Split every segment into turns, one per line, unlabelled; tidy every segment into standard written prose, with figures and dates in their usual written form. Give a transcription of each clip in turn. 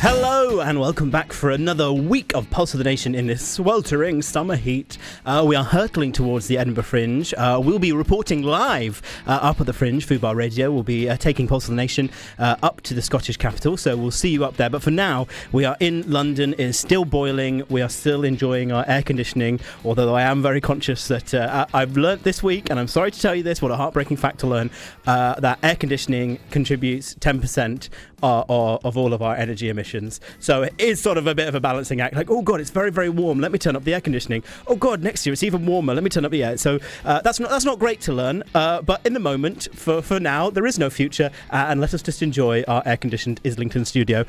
Hello and welcome back for another week of Pulse of the Nation in this sweltering summer heat. We are hurtling towards the Edinburgh Fringe. We'll be reporting live up at the Fringe. FUBAR Radio will be taking Pulse of the Nation up to the Scottish capital, so we'll see you up there. But for now, we are in London. It is still boiling. We are still enjoying our air conditioning, although I am very conscious that I've learnt this week, and I'm sorry to tell you this, what a heartbreaking fact to learn, that air conditioning contributes 10% of all of our energy emissions. So it is sort of a bit of a balancing act. Like, oh God, it's very, very warm. Let me turn up the air conditioning. Oh God, next year it's even warmer. Let me turn up the air. So that's not great to learn. But in the moment, for now, there is no future. And let us just enjoy our air-conditioned Islington studio.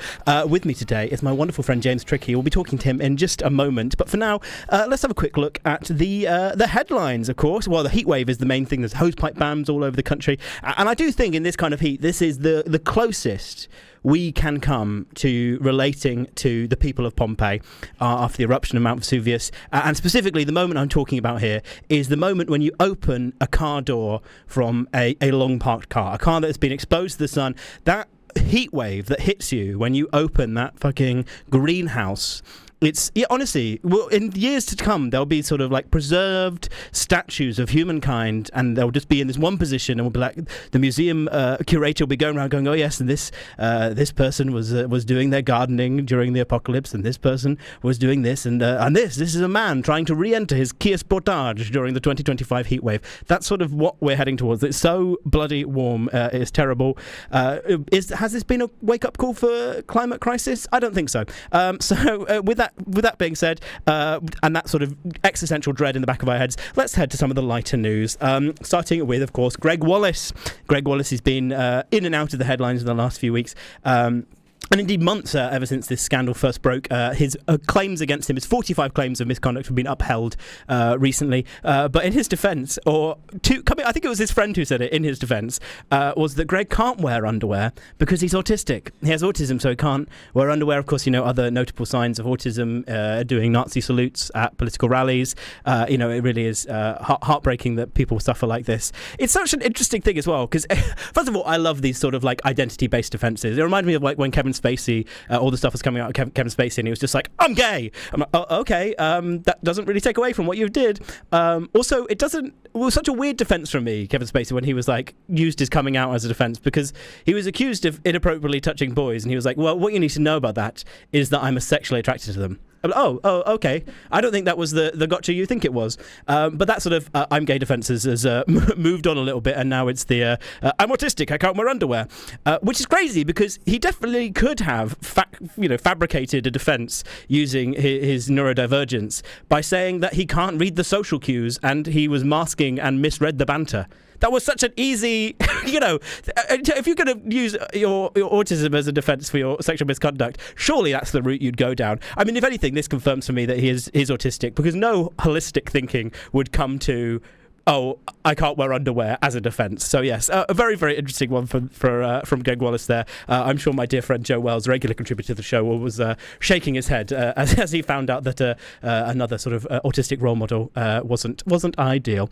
With me today is my wonderful friend James Trickey. We'll be talking to him in just a moment. But for now, let's have a quick look at the headlines, of course. Well, the heat wave is the main thing. There's hosepipe bans all over the country. And I do think in this kind of heat, this is the closest we can come to relating to the people of Pompeii after the eruption of Mount Vesuvius. And specifically, the moment I'm talking about here is the moment when you open a car door from a long parked car, a car that has been exposed to the sun. That heat wave that hits you when you open that fucking greenhouse. Honestly, well, in years to come, there'll be sort of like preserved statues of humankind, and they'll just be in this one position, and we'll be like, the museum curator will be going around going, oh yes, and this person was doing their gardening during the apocalypse, and this person was doing this, and this is a man trying to re-enter his Kia Sportage during the 2025 heatwave. That's sort of what we're heading towards. It's so bloody warm. It's terrible. Has this been a wake-up call for climate crisis? I don't think so. With that being said, and that sort of existential dread in the back of our heads, let's head to some of the lighter news. Starting with, of course, Greg Wallace. Greg Wallace has been in and out of the headlines in the last few weeks. And indeed months ever since this scandal first broke. His claims against him, his 45 claims of misconduct have been upheld recently. But in his defence, I think it was his friend who said it in his defence, was that Greg can't wear underwear because he's autistic. He has autism, so he can't wear underwear. Of course, other notable signs of autism, doing Nazi salutes at political rallies. It really is heartbreaking that people suffer like this. It's such an interesting thing as well, because first of all, I love these sort of like identity-based defences. It reminded me of like when Kevin Spacey, all the stuff was coming out of Kevin Spacey, and he was just like, I'm gay. I'm like, oh, okay, that doesn't really take away from what you did. Also, it was such a weird defense from me, Kevin Spacey, when he was like, used his coming out as a defense, because he was accused of inappropriately touching boys, and he was like, well, what you need to know about that is that I'm sexually attracted to them. Oh, okay. I don't think that was the gotcha you think it was. But that sort of I'm gay defense has moved on a little bit, and now it's the I'm autistic, I can't wear underwear, which is crazy because he definitely could have fabricated a defense using his neurodivergence by saying that he can't read the social cues and he was masking and misread the banter. That was such an easy, if you're going to use your autism as a defence for your sexual misconduct, surely that's the route you'd go down. I mean, if anything, this confirms for me that he is autistic, because no holistic thinking would come to, oh, I can't wear underwear as a defence. So yes, a very, very interesting one from Greg Wallace there. I'm sure my dear friend Joe Wells, regular contributor to the show, was shaking his head as he found out that another sort of autistic role model wasn't ideal.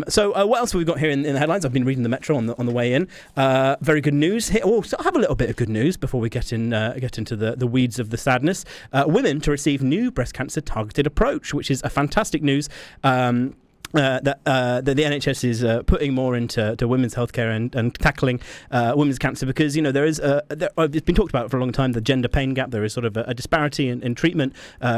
So what else have we got here in the headlines? I've been reading the Metro on the way in. Very good news here. Oh, so I have a little bit of good news before we get into the weeds of the sadness. Women to receive new breast cancer targeted approach, which is a fantastic news. That the NHS is putting more into women's healthcare and tackling women's cancer, because there is it's been talked about for a long time, the gender pain gap. There is sort of a disparity in treatment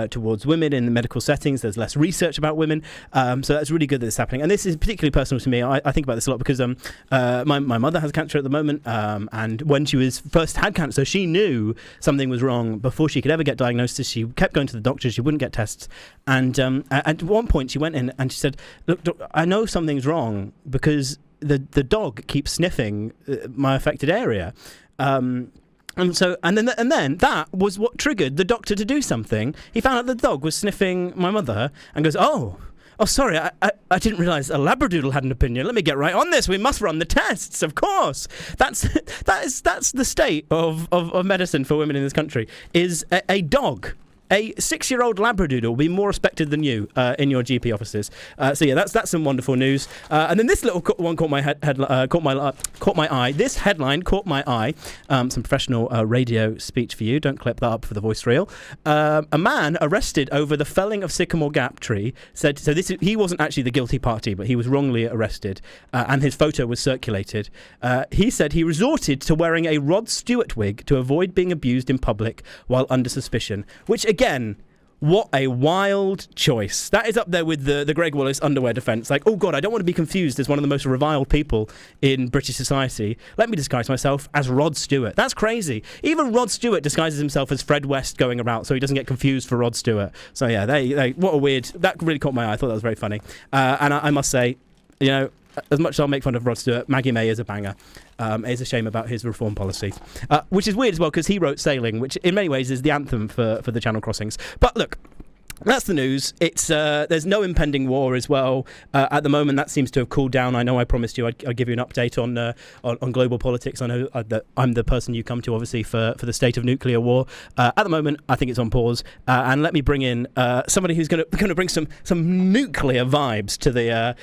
towards women in the medical settings. There's less research about women, so that's really good that it's happening. And this is particularly personal to me. I think about this a lot because my mother has cancer at the moment, and when she was first had cancer, she knew something was wrong before she could ever get diagnosis. She kept going to the doctor. She wouldn't get tests, and at one point she went in and she said, look, I know something's wrong because the dog keeps sniffing my affected area. And then that was what triggered the doctor to do something. He found out the dog was sniffing my mother and goes, oh, sorry, I didn't realise a Labradoodle had an opinion. Let me get right on this. We must run the tests, of course. That's the state of medicine for women in this country, is a dog a 6-year-old Labradoodle will be more respected than you in your GP offices. So yeah, that's some wonderful news. And then this little one caught my eye. This headline caught my eye. Some professional radio speech for you. Don't clip that up for the voice reel. A man arrested over the felling of Sycamore Gap tree said. So he wasn't actually the guilty party, but he was wrongly arrested, and his photo was circulated. He said he resorted to wearing a Rod Stewart wig to avoid being abused in public while under suspicion, which again, what a wild choice. That is up there with the Greg Wallace underwear defence. Like, oh God, I don't want to be confused as one of the most reviled people in British society. Let me disguise myself as Rod Stewart. That's crazy. Even Rod Stewart disguises himself as Fred West going about so he doesn't get confused for Rod Stewart. So yeah, what a weird... That really caught my eye. I thought that was very funny. And I must say, you know, as much as I'll make fun of Rod Stewart, Maggie May is a banger. It is a shame about his reform policy, which is weird as well because he wrote Sailing, which in many ways is the anthem for the Channel Crossings. But look, that's the news. It's there's no impending war as well at the moment. That seems to have cooled down. I know I promised you I'd give you an update on global politics. I know that I'm the person you come to, obviously, for the state of nuclear war. At the moment, I think it's on pause. And let me bring in somebody who's going to bring some nuclear vibes to the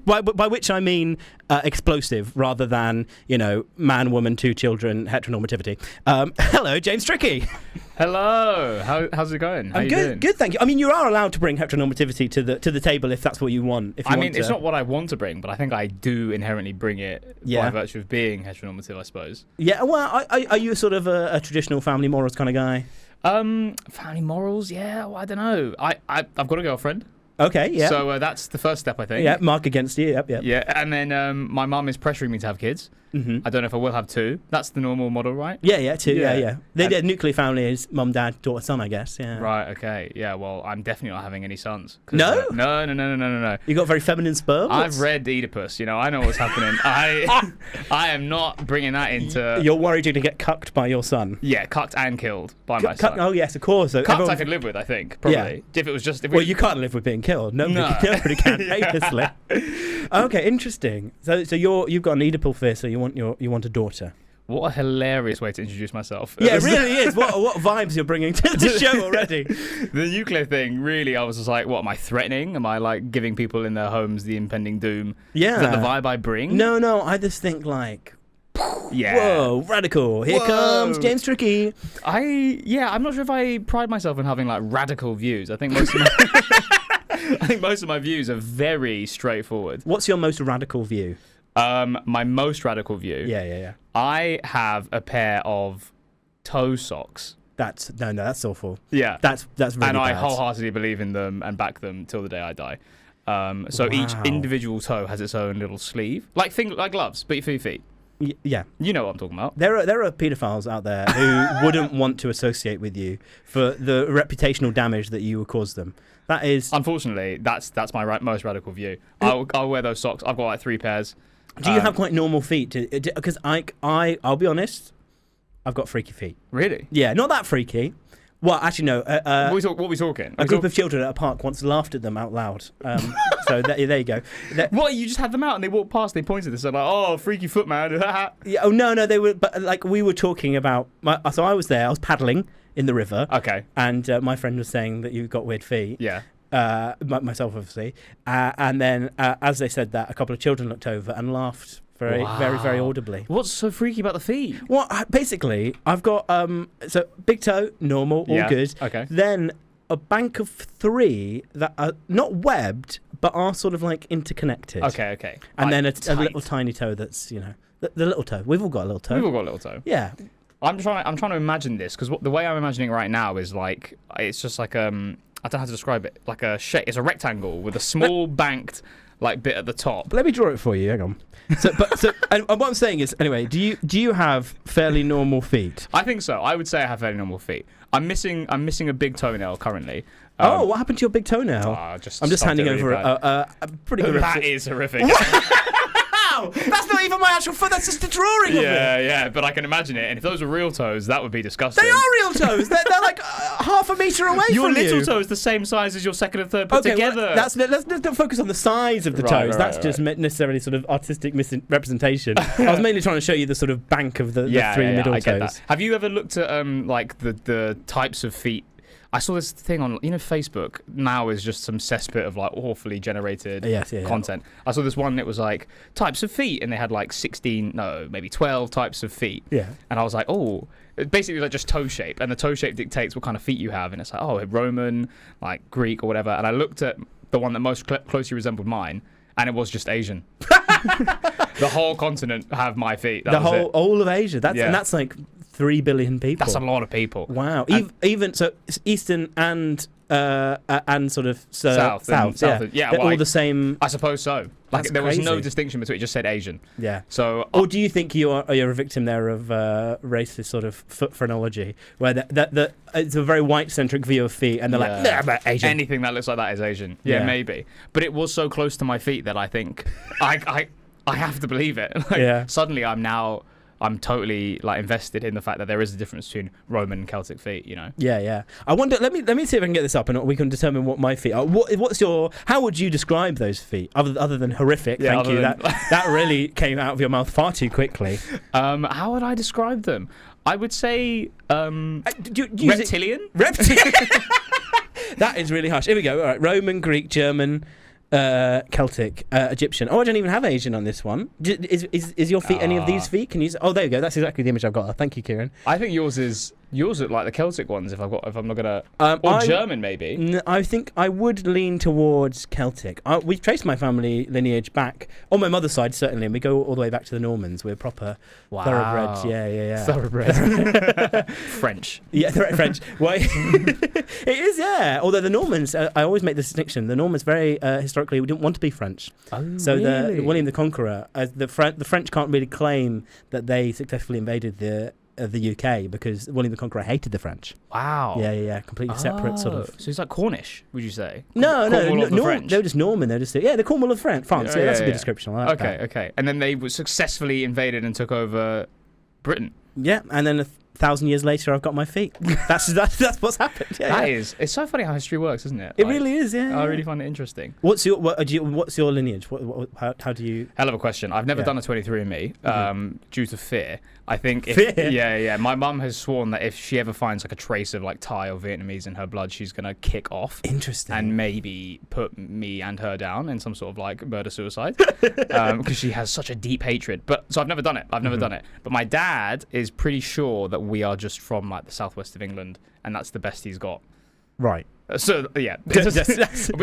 by which I mean explosive rather than, you know, man, woman, 2 children, heteronormativity. Hello, James Trickey.
Hello. How's it going? How
I'm
you
good.
doing?
Good, thank you. I mean, you are allowed to bring heteronormativity to the table if that's what you want.
It's not what I want to bring, but I think I do inherently bring it by virtue of being heteronormative, I suppose.
Yeah. Well, are you sort of a traditional family morals kind of guy?
Family morals? Yeah. Well, I don't know. I've got a girlfriend.
Okay, yeah.
So that's the first step, I think.
Yeah, mark against you, yep.
Yeah, and then my mum is pressuring me to have kids.
Mm-hmm.
I don't know if I will have 2. That's the normal model, right?
Yeah, 2, yeah. The nuclear family is mum, dad, daughter, son, I guess, yeah.
Right, okay. Yeah, well, I'm definitely not having any sons.
No?
No.
You got very feminine sperm?
I've read Oedipus, you know, I know what's happening. I am not bringing that into...
You're worried you're going to get cucked by your son?
Yeah, cucked and killed by my son.
Oh, yes, of course. So
cucked I could live with, I think, probably.
Yeah.
If it was just...
Well, you can't live with being killed. Nobody can, famously. Okay, interesting. So you've got an Oedipal fear, so you want a daughter.
What a hilarious way to introduce myself.
Yeah, it really is. What vibes you're bringing to the show already.
The nuclear thing, really, I was just like, what, am I threatening? Am I like giving people in their homes the impending doom?
Yeah.
Is that the vibe I bring?
No, I just think like...
Yeah.
Whoa, radical. Here comes James Trickey.
I'm not sure if I pride myself in having like radical views. I think most of my views are very straightforward.
What's your most radical view?
My most radical view.
Yeah.
I have a pair of toe socks.
That's awful.
Yeah.
That's really
And I
bad.
wholeheartedly believe in them and back them till the day I die. So each individual toe has its own little sleeve, like gloves, but for your feet.
Yeah.
You know what I'm talking about.
There are paedophiles out there who wouldn't want to associate with you for the reputational damage that you would cause them. That is...
Unfortunately, that's my most radical view. I'll wear those socks. I've got like 3 pairs.
Do you have quite normal feet? Because I'll be honest, I've got freaky feet.
Really?
Yeah, not that freaky. Well, actually, no.
What are we talking?
A group of children at a park once laughed at them out loud. So there you go.
What? You just had them out and they walked past. They pointed. They said like, "Oh, freaky foot man."
Yeah. Oh no. They were, but like we were talking about. So I was there. I was paddling in the river.
Okay.
And my friend was saying that you've got weird feet.
Yeah.
Myself, obviously. And then, as they said that, a couple of children looked over and laughed very, very audibly.
What's so freaky about the feet?
Well, basically, I've got so big toe, normal, all good.
Okay.
Then a bank of 3 that are not webbed, but are sort of like interconnected.
Okay.
And then a little tiny toe that's, you know, the little toe. We've all got a little toe.
We've all got a little toe.
Yeah.
I'm trying to imagine this because the way I'm imagining it right now is like it's just like I don't know how to describe it. Like a shape. It's a rectangle with a small banked like bit at the top.
Let me draw it for you. Hang on. And what I'm saying is, anyway, do you have fairly normal feet?
I think so. I would say I have fairly normal feet. I'm missing a big toenail currently.
What happened to your big toenail?
I'm just
handing
really
over a pretty good.
That is horrific.
Wow, that's not even my actual foot. That's just a drawing of it.
Yeah, but I can imagine it. And if those were real toes, that would be disgusting.
They are real toes. They're like half a metre away
your
from you.
Your little toe is the same size as your second and third put together.
Well, let's not focus on the size of the toes. That's just necessarily sort of artistic misrepresentation. I was mainly trying to show you the sort of bank of the 3 middle toes.
Have you ever looked at like the types of feet? I saw this thing on, Facebook now is just some cesspit of like awfully generated content. I saw this one that was like types of feet, and they had like 12 types of feet.
Yeah.
And I was like, oh, basically like just toe shape, and the toe shape dictates what kind of feet you have, and it's like, oh, Roman, like Greek or whatever. And I looked at the one that most closely resembled mine, and it was just Asian. The whole continent have my feet.
All of Asia. And that's like 3 billion people.
That's a lot of people.
Wow. Even so, it's Eastern and sort of
South.
Yeah,
well,
all the same.
I suppose so. Like there was no distinction between it; just said Asian.
Yeah.
So,
or do you think you're a victim there of racist sort of phrenology, where that it's a very white-centric view of feet, and they're like, nah, but Asian.
Anything that looks like that is Asian. Yeah, maybe. But it was so close to my feet that I think I have to believe it. Suddenly, I'm totally like invested in the fact that there is a difference between Roman and Celtic feet,
Yeah. I wonder. Let me see if I can get this up, and we can determine what my feet are. How would you describe those feet, other than horrific?
Yeah,
thank you. That really came out of your mouth far too quickly.
How would I describe them? I would say reptilian.
Reptilian. That is really harsh. Here we go. All right, Roman, Greek, German. Celtic, Egyptian. Oh, I don't even have Asian on this one. Is your feet any of these feet? Can you? Oh, there you go. That's exactly the image I've got. Thank you, Kieran.
I think yours look like the Celtic ones. If I'm not gonna, German maybe.
I think I would lean towards Celtic. We've traced my family lineage back on my mother's side certainly, and we go all the way back to the Normans. We're proper thoroughbreds. Yeah.
Thoroughbreds. French.
Yeah, French. Why? It is. Yeah. Although the Normans, I always make this distinction. The Normans very historically didn't want to be French.
Oh,
so
really?
William the Conqueror, the French can't really claim that they successfully invaded the UK because William the Conqueror hated the French.
Wow.
Yeah. Completely separate sort of.
So he's like Cornish, would you say?
No.
French.
They were just Norman. They're just the Cornwall of France. That's a good description. I like that.
Okay. And then they were successfully invaded and took over Britain.
Yeah, and then 1,000 years later, I've got my feet. That's what's happened.
It's so funny how history works, isn't it?
It really is. Yeah.
I really find it interesting.
What's your lineage? How do you?
Hell of a question. I've never done a 23andMe due to fear. I think fear. My mum has sworn that if she ever finds like a trace of like Thai or Vietnamese in her blood, she's gonna kick off.
Interesting.
And maybe put me and her down in some sort of like murder suicide because she has such a deep hatred. So I've never done it. But my dad is pretty sure that we are just from like the southwest of England, and that's the best he's got.
Right.
So yeah, but it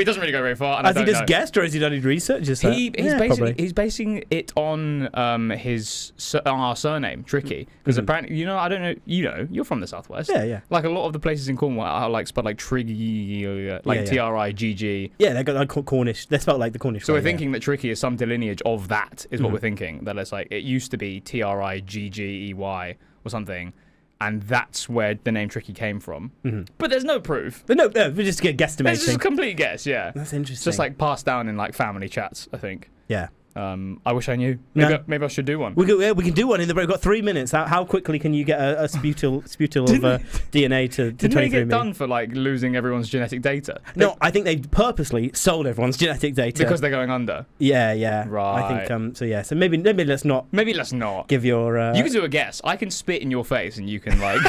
doesn't really go very far. And
has he just guessed, or has he done his research?
He's basing it on our surname, Trickey, because apparently I don't know. You're from the southwest.
Yeah.
Like a lot of the places in Cornwall are like spelled like Triggy, like Trigg.
Yeah, they got like Cornish. They're spelled like the Cornish.
So we're thinking that Trickey is some lineage of that. Is what we're thinking. That it's like it used to be Triggey or something. And that's where the name Trickey came from. But there's no proof.
But no, we're just guesstimating.
It's just a complete guess, yeah.
That's interesting.
It's just like passed down in like family chats, I think.
Yeah.
I wish I knew. Maybe I should do one.
We can do one in the break. We've got 3 minutes. How quickly can you get a sputal of DNA to 23andMe?
Didn't they get done for like losing everyone's genetic data?
No, I think they purposely sold everyone's genetic data
because they're going under.
Yeah.
Right.
I think So maybe let's not.
Maybe let's not
give your.
You can do a guess. I can spit in your face, and you can like.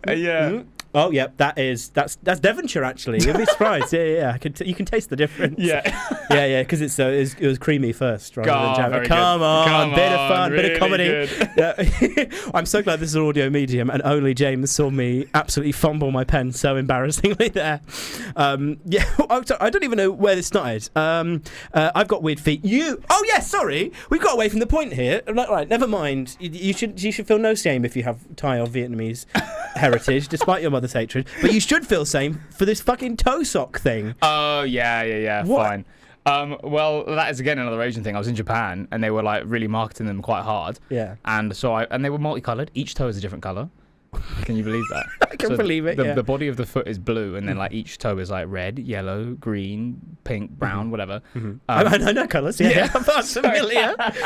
Yeah.
Oh yeah, that's Devonshire actually. You'll be surprised. Yeah. You can taste the difference.
Yeah.
Yeah. Because it was creamy first, rather than jam.
Come
on, bit of fun,
really
bit of comedy. I'm so glad this is an audio medium, and only James saw me absolutely fumble my pen so embarrassingly there. I don't even know where this started. I've got weird feet. Oh yes, sorry, we've got away from the point here. Right, never mind. You should feel no shame if you have Thai or Vietnamese heritage, despite your mother's hatred. But you should feel shame for this fucking toe sock thing.
Oh yeah. What? Fine. Well, that is again another Asian thing. I was in Japan, and they were like really marketing them quite hard.
Yeah.
And they were multicolored. Each toe is a different color. Can you believe that?
I can believe it.
The body of the foot is blue, and then like each toe is like red, yellow, green, pink, brown, whatever.
I know colours. Yeah. I'm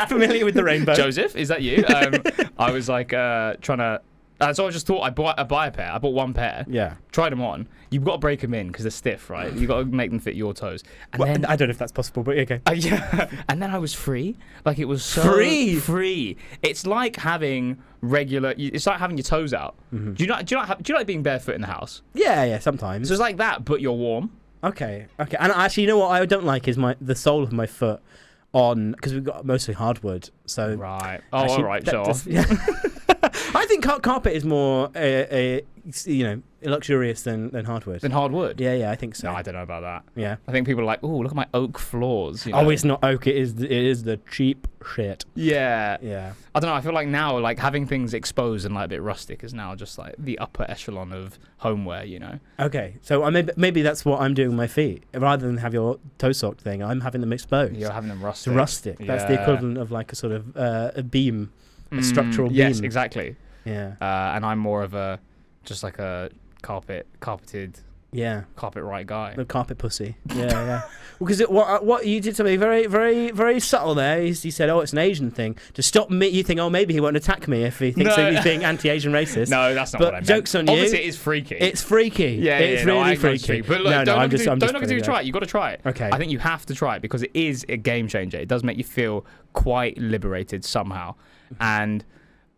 familiar with the rainbow.
Joseph, is that you? I was like trying to So I just thought I'd buy a pair. I bought one pair.
Yeah.
Tried them on. You've got to break them in because they're stiff, right? You've got to make them fit your toes. And
Well,
then
I don't know if that's possible, but okay.
Yeah. And then I was free. Like, it was so free. It's like having it's like having your toes out.
Mm-hmm.
Do you like being barefoot in the house?
Yeah, sometimes.
So it's like that, but you're warm.
Okay. And actually, you know what I don't like is the sole of my foot on, because we've got mostly hardwood. So
right. Oh, actually, all right. Show off.
Yeah. I think carpet is more, luxurious than hardwood.
Than hardwood?
Yeah, I think so.
No, I don't know about that.
Yeah.
I think people are like, oh, look at my oak floors.
Oh, it's not oak. It is the cheap shit.
Yeah.
Yeah.
I don't know. I feel like now, like, having things exposed and like a bit rustic is now just like the upper echelon of homeware.
Okay, so maybe that's what I'm doing with my feet. Rather than have your toe sock thing, I'm having them exposed.
You're having them rustic.
It's rustic. Yeah. That's the equivalent of like a sort of a beam, a structural beam.
Yes, exactly.
Yeah.
And I'm more of a carpeted.
Yeah.
Carpet right guy.
The carpet pussy. Yeah. Because what you did something very, very, very subtle there. He said, "Oh, it's an Asian thing." To stop me, you think, "Oh, maybe he won't attack me if he thinks that he's being anti-Asian racist."
No, that's not what I meant.
Joke's on you.
Obviously, it is freaky.
It's freaky.
Yeah,
it's really freaky.
But look,
I'm just
don't look until you try it. You've got to try it.
Okay.
I think you have to try it because it is a game changer. It does make you feel quite liberated somehow, and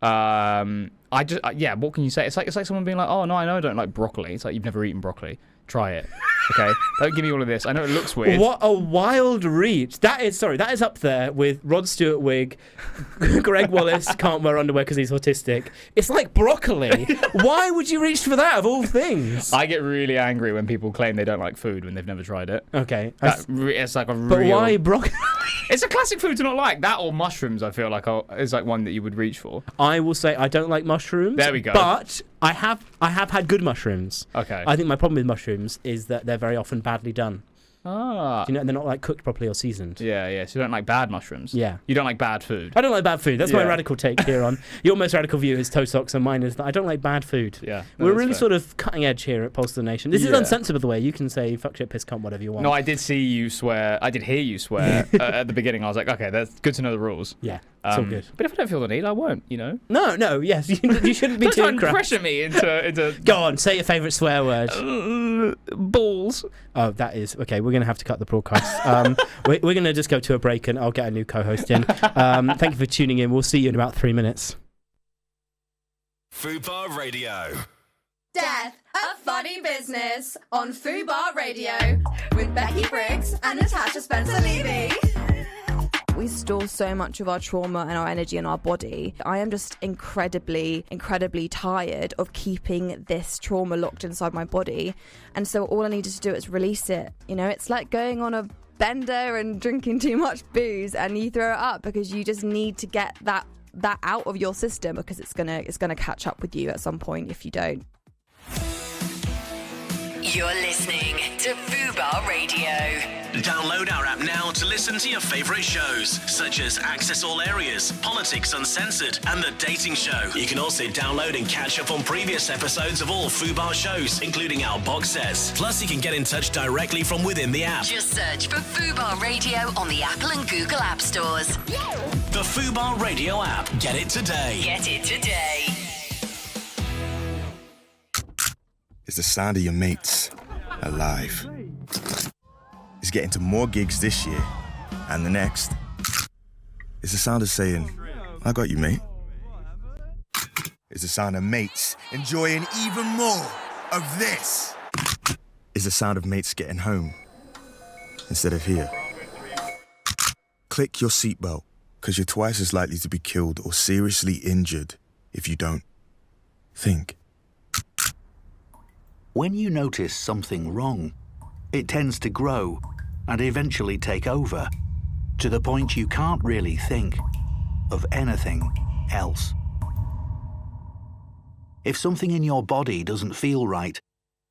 what can you say? It's like someone being like, "Oh no, I know I don't like broccoli." It's like you've never eaten broccoli. Try it, okay? Don't give me all of this. I know it looks weird.
What a wild reach! That is up there with Rod Stewart wig. Greg Wallace can't wear underwear because he's autistic. It's like broccoli. Why would you reach for that of all things?
I get really angry when people claim they don't like food when they've never tried it.
Okay,
it's like
But why broccoli?
It's a classic food to not like. That or mushrooms, I feel like, is like one that you would reach for.
I will say I don't like mushrooms.
There we go.
But I have had good mushrooms.
Okay.
I think my problem with mushrooms is that they're very often badly done.
Ah.
They're not like cooked properly or seasoned.
Yeah. So you don't like bad mushrooms?
Yeah.
You don't like bad food?
I don't like bad food. That's my radical take here on. Your most radical view is toe socks, and mine is that I don't like bad food.
Yeah.
We're really sort of cutting edge here at Pulse of the Nation. This is unsensible, the way you can say fuck, shit, piss, cunt, whatever you want.
No, I did see you swear. I did hear you swear at the beginning. I was like, okay, that's good to know the rules.
Yeah. It's all good.
But if I don't feel the need, I won't,
No, yes. You shouldn't be
don't
too
try and pressure me into
Go on, say your favourite swear word.
Balls.
Oh, that is... Okay, we're going to have to cut the broadcast. We're going to just go to a break and I'll get a new co-host in. Thank you for tuning in. We'll see you in about 3 minutes.
FUBAR Radio.
Death, a funny business on FUBAR Radio with Becky Briggs and Natasha Spencer-Levy.
We store so much of our trauma and our energy in our body. I am just incredibly, incredibly tired of keeping this trauma locked inside my body. And so all I needed to do is release it. It's like going on a bender and drinking too much booze and you throw it up because you just need to get that out of your system because it's gonna catch up with you at some point if you don't.
You're listening to FUBAR Radio.
Download our app now to listen to your favourite shows, such as Access All Areas, Politics Uncensored, and The Dating Show. You can also download and catch up on previous episodes of all FUBAR shows, including our box sets. Plus, you can get in touch directly from within the app.
Just search for FUBAR Radio on the Apple and Google App Stores.
The FUBAR Radio app. Get it today.
Get it today.
It's the sound of your mates alive. It's getting to more gigs this year and the next. It's the sound of saying, I got you, mate. It's the sound of mates enjoying even more of this. It's the sound of mates getting home instead of here. Click your seatbelt, because you're twice as likely to be killed or seriously injured if you don't. Think.
When you notice something wrong, it tends to grow and eventually take over, to the point you can't really think of anything else. If something in your body doesn't feel right,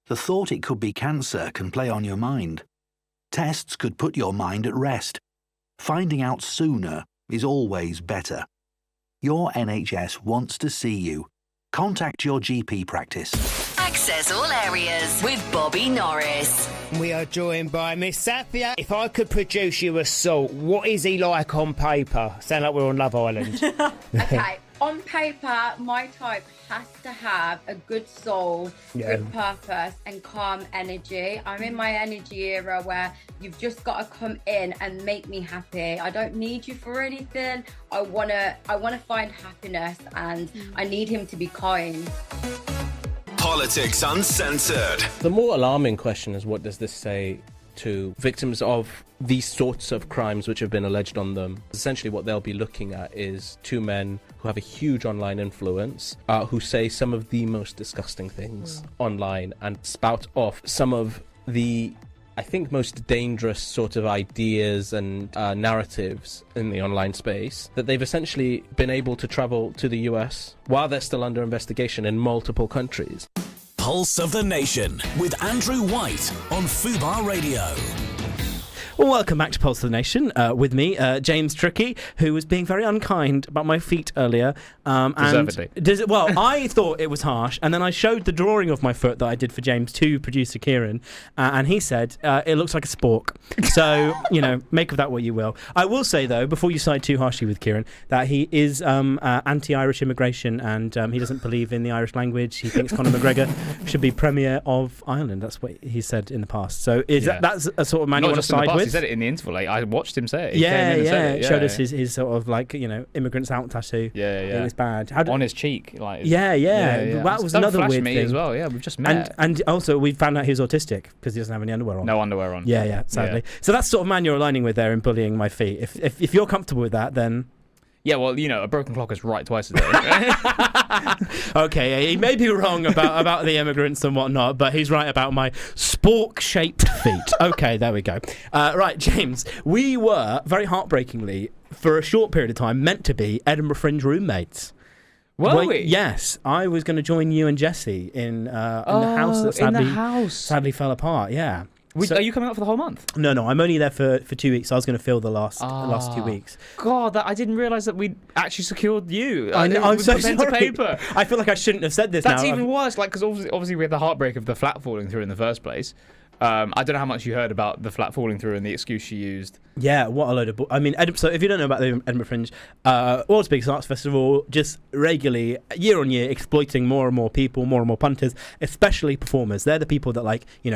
the thought it could be cancer can play on your mind. Tests could put your mind at rest. Finding out sooner is always better. Your NHS wants to see you. Contact your GP practice.
Access All Areas with Bobby Norris.
We are joined by Miss Safia. If I could produce you a salt, what is he like on paper? Sound like we're on Love Island.
Okay,
On paper, my type has to have a good soul, good purpose, and calm energy. I'm in my energy era where you've just got to come in and make me happy. I don't need you for anything. I wanna find happiness, and I need him to be kind.
Politics Uncensored.
The more alarming question is, what does this say to victims of these sorts of crimes which have been alleged on them? Essentially what they'll be looking at is two men who have a huge online influence, who say some of the most disgusting things online and spout off some of the, I think, most dangerous sort of ideas and narratives in the online space, that they've essentially been able to travel to the US while they're still under investigation in multiple countries.
Pulse of the Nation with Andrew White on FUBAR Radio.
Well, welcome back to Pulse of the Nation with me, James Trickey, who was being very unkind about my feet earlier.
Deservedly.
Well, I thought it was harsh, and then I showed the drawing of my foot that I did for James to producer Kieran, and he said, it looks like a spork. So, make of that what you will. I will say, though, before you side too harshly with Kieran, that he is anti-Irish immigration, and he doesn't believe in the Irish language. He thinks Conor McGregor should be Premier of Ireland. That's what he said in the past. So that's a sort of man you want to side with?
He said it in the interval. Like, I watched him say it.
He showed us his sort of like immigrants out tattoo.
Yeah.
It's bad.
On his cheek. Like,
that was another weird
me
thing
as well. Yeah, we've just met.
And also we found out he was autistic because he doesn't have any underwear on.
No underwear on.
Yeah, sadly. Yeah. So that's sort of man you're aligning with there in bullying my feet. If you're comfortable with that, then.
Yeah, well, a broken clock is right twice a day.
Okay, he may be wrong about the immigrants and whatnot, but he's right about my spork-shaped feet. Okay, there we go. Right, James, we were, very heartbreakingly, for a short period of time, meant to be Edinburgh Fringe roommates.
Were we?
Yes, I was going to join you and Jesse in the house that sadly fell apart, yeah.
Are you coming up for the whole month?
No, I'm only there for 2 weeks. I was going to fill the last 2 weeks.
God, I didn't realise that we'd actually secured you.
I'm so
pen
sorry.
to paper.
I feel like I shouldn't have said this.
That's even worse, because obviously we had the heartbreak of the flat falling through in the first place. I don't know how much you heard about the flat falling through and the excuse she used.
Yeah, what a load of... so if you don't know about the Edinburgh Fringe, world's biggest arts festival, just regularly, year on year, exploiting more and more people, more and more punters, especially performers. They're the people that,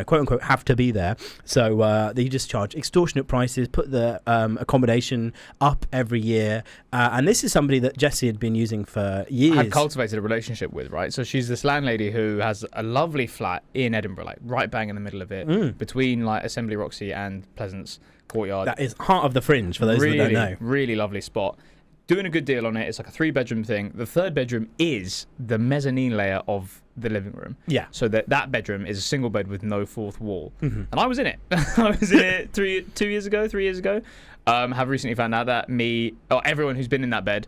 quote-unquote, have to be there. So they just charge extortionate prices, put the accommodation up every year. And this is somebody that Jessie had been using for years.
Had cultivated a relationship with, right? So she's this landlady who has a lovely flat in Edinburgh, right bang in the middle of it. Between Assembly Roxy and Pleasance Courtyard.
That is heart of the Fringe, for those that don't know.
Really lovely spot. Doing a good deal on it. It's like a 3-bedroom thing. The third bedroom is the mezzanine layer of the living room. Yeah. So that bedroom is a single bed with no fourth wall. Mm-hmm. And I was in it. I was in it 3 years ago. Have recently found out that everyone who's been in that bed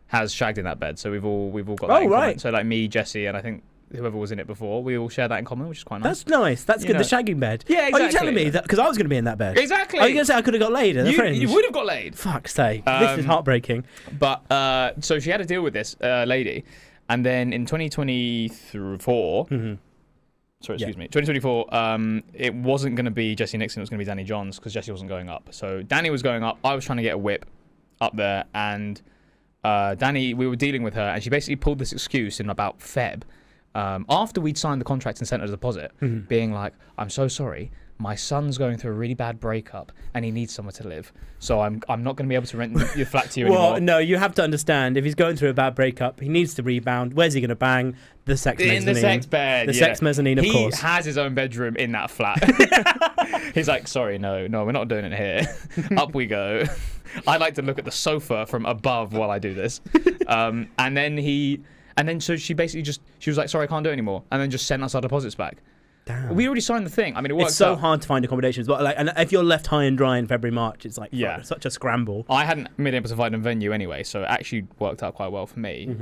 has shagged in that bed. So we've all got that in common. So me, Jesse, and I think whoever was in it before, we all share that in common, which is quite nice.
That's nice. That's good. The shagging bed.
Yeah, exactly.
Are you telling me that? Because I was going to be in that bed.
Exactly.
Are you going to say I could have got laid at the Fringe?
You would have got laid.
Fuck's sake. This is heartbreaking.
But so she had to deal with this lady, and then in 2024, 2024, it wasn't going to be Jessie Nixon. It was going to be Danny Johns because Jessie wasn't going up. So Danny was going up. I was trying to get a whip up there, and Danny, we were dealing with her, and she basically pulled this excuse in about Feb. After we'd signed the contract and sent her a deposit, being like, I'm so sorry, my son's going through a really bad breakup and he needs somewhere to live. So I'm not going to be able to rent your flat to you anymore.
Well, no, you have to understand, if he's going through a bad breakup, he needs to rebound. Where's he going to bang? The sex mezzanine.
In the sex bed,
sex mezzanine, of course.
He has his own bedroom in that flat. He's like, sorry, no, we're not doing it here. Up we go. I like to look at the sofa from above while I do this. And then so she basically she was like, sorry, I can't do it anymore. And then just sent us our deposits back. Damn. We already signed the thing. I mean, it works.
It's so hard to find accommodations. But and if you're left high and dry in February, March, it's like such a scramble.
I hadn't been able to find a venue anyway, so it actually worked out quite well for me.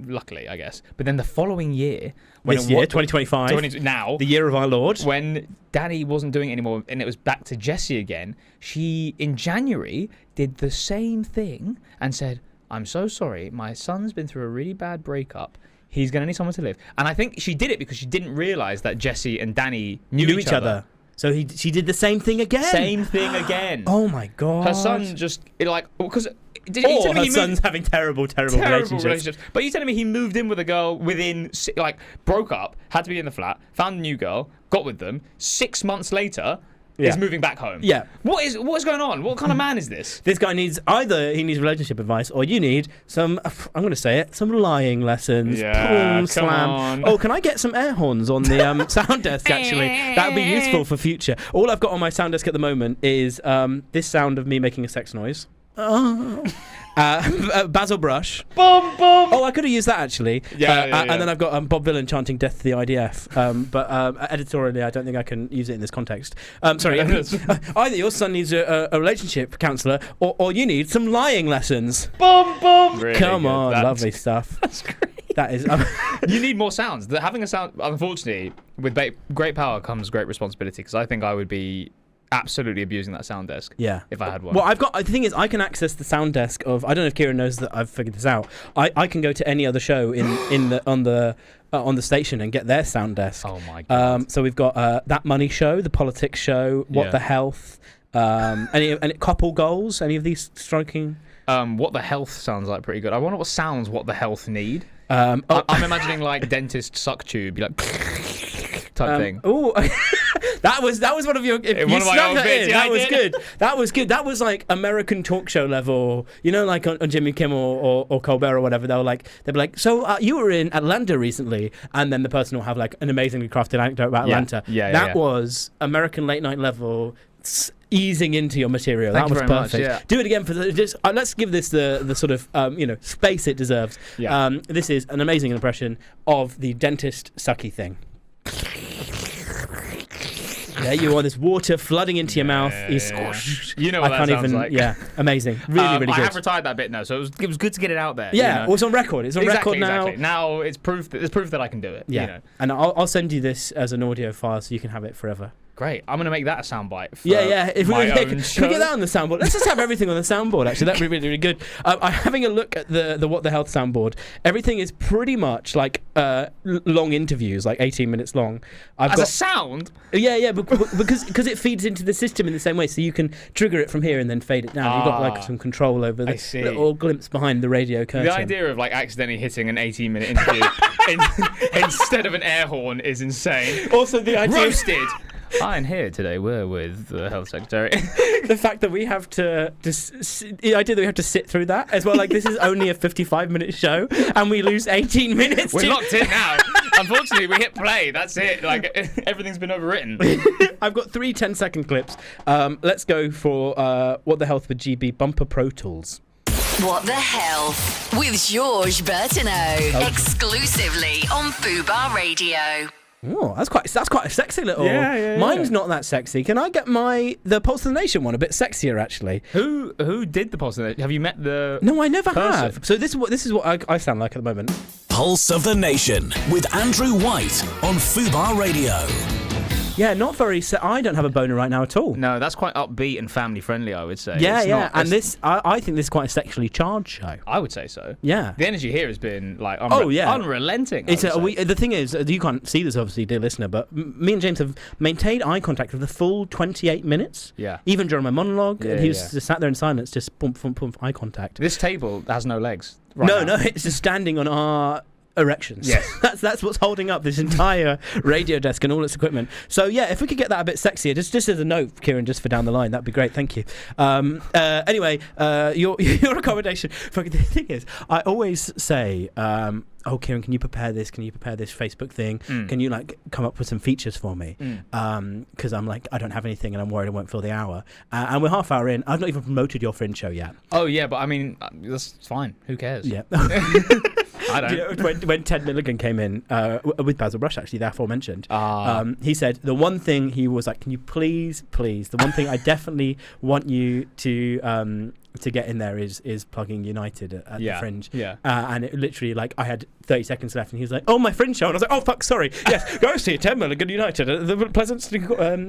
Luckily, I guess. But then the following year,
2025,
now
the year of our Lord,
when Danny wasn't doing it anymore and it was back to Jessie again, she in January did the same thing and said, I'm so sorry, my son's been through a really bad breakup. He's going to need somewhere to live. And I think she did it because she didn't realise that Jessie and Danny knew each other.
So she did the same thing again.
Same thing again.
Oh my God.
Her son just, because
Or her son's having terrible relationships.
But you're telling me he moved in with a girl within, like, broke up, had to be in the flat, found a new girl, got with them, 6 months later... is moving back home.
Yeah.
What is going on? What kind of man is this?
This guy needs relationship advice, or you need some, I'm going to say it, some lying lessons.
Yeah,
Boom, slam.
on.
Oh, can I get some air horns on the sound desk, actually? That would be useful for future. All I've got on my sound desk at the moment is this sound of me making a sex noise. Basil Brush.
Boom, boom.
Oh, I could have used that, actually.
Yeah.
And then I've got Bob Dylan chanting "Death to the IDF." But editorially, I don't think I can use it in this context. Sorry. Either your son needs a relationship counsellor, or you need some lying lessons.
Boom, boom. Really
Come
good.
on, lovely stuff.
That's great.
That is.
You need more sounds. Having a sound, unfortunately, with great power comes great responsibility. Because I think I would be absolutely abusing that sound desk.
Yeah.
If I had one.
Well, the thing is, I can access the sound desk of. I don't know if Kieran knows that I've figured this out. I can go to any other show on the station and get their sound desk.
Oh my god.
So we've got That Money Show, the politics show, What the Health, any couple goals, any of these striking.
What the Health sounds like pretty good. I wonder what sounds What the Health need. I'm imagining like dentist suck tube, like type thing.
Oh. That was one of your. If you snuck that in, that was good. That was good. That was like American talk show level. You know, like on Jimmy Kimmel or Colbert or whatever. They'd be like, so you were in Atlanta recently, and then the person will have like an amazingly crafted anecdote about Atlanta. That was American late night level. Easing into your material.
Thank
that was perfect.
Much, yeah.
Do it again for let's give this the sort of space it deserves.
Yeah.
This is an amazing impression of the dentist sucky thing. There you are, this water flooding into your mouth.
You know what that sounds like.
Yeah, amazing. Really good.
I have retired that bit now, so it was good to get it out there.
Yeah, well, it's on record. It's on record now.
Exactly. Now it's proof that I can do it.
Yeah,
you know.
And I'll send you this as an audio file so you can have it forever.
Great. I'm going to make that a soundbite.
If
my
we
own
get
show.
that on the soundboard. Let's just have everything on the soundboard, actually. That'd be really, really good. I'm having a look at the What the Health soundboard. Everything is pretty much like long interviews, like 18 minutes long.
As a sound?
Yeah, because it feeds into the system in the same way, so you can trigger it from here and then fade it down. You've got like some control over the little glimpse behind the radio curtain.
The idea of like accidentally hitting an 18-minute interview instead of an air horn is insane.
Also, the idea
roasted. Hi, and here today we're with the health secretary.
The fact that we have to the idea that we have to sit through that as well, like this is only a 55-minute show and we lose 18 minutes.
We're locked in now. Unfortunately, we hit play. That's it. Like everything's been overwritten.
I've got 3 10-second clips. Let's go for What the Health with GB Bumper Pro Tools.
What the Health with Georges Bertineau, exclusively on FUBAR Radio.
Oh, that's quite a sexy little.
Yeah.
Mine's not that sexy. Can I get the Pulse of the Nation one a bit sexier, actually?
Who did the Pulse of the Nation? Have you met the?
No, I never
person?
have. So this is what I sound like at the moment.
Pulse of the Nation with Andrew White on FUBAR Radio.
Yeah, not very. I don't have a boner right now at all.
No, that's quite upbeat and family friendly, I would say.
Yeah. And I think this is quite a sexually charged show.
I would say so.
Yeah.
The energy here has been like unrelenting.
The thing is, you can't see this obviously, dear listener, but me and James have maintained eye contact for the full 28 minutes.
Yeah.
Even during my monologue, he was just sat there in silence, just pump, eye contact.
This table has no legs.
No, it's just standing on our erections.
Yes.
that's what's holding up this entire radio desk and all its equipment. So yeah, if we could get that a bit sexier, just as a note, Kieran, just for down the line, that'd be great. Thank you. Anyway, your accommodation. The thing is, I always say, oh, Kieran, can you prepare this? Can you prepare this Facebook thing? Can you like come up with some features for me? Because I'm like, I don't have anything and I'm worried I won't fill the hour. And we're half hour in. I've not even promoted your Fringe show yet.
Oh yeah, but I mean, that's fine. Who cares?
Yeah.
I don't.
When Ted Milligan came in with Basil Brush, actually, the aforementioned, he said the one thing he was like, can you please, the one thing I definitely want you to get in there is plugging United at the Fringe.
Yeah.
And it literally, like, I had 30 seconds left and he was like, oh, my Fringe show. And I was like, oh, fuck, sorry. Yes, go see Ted Milligan United at the Pleasant.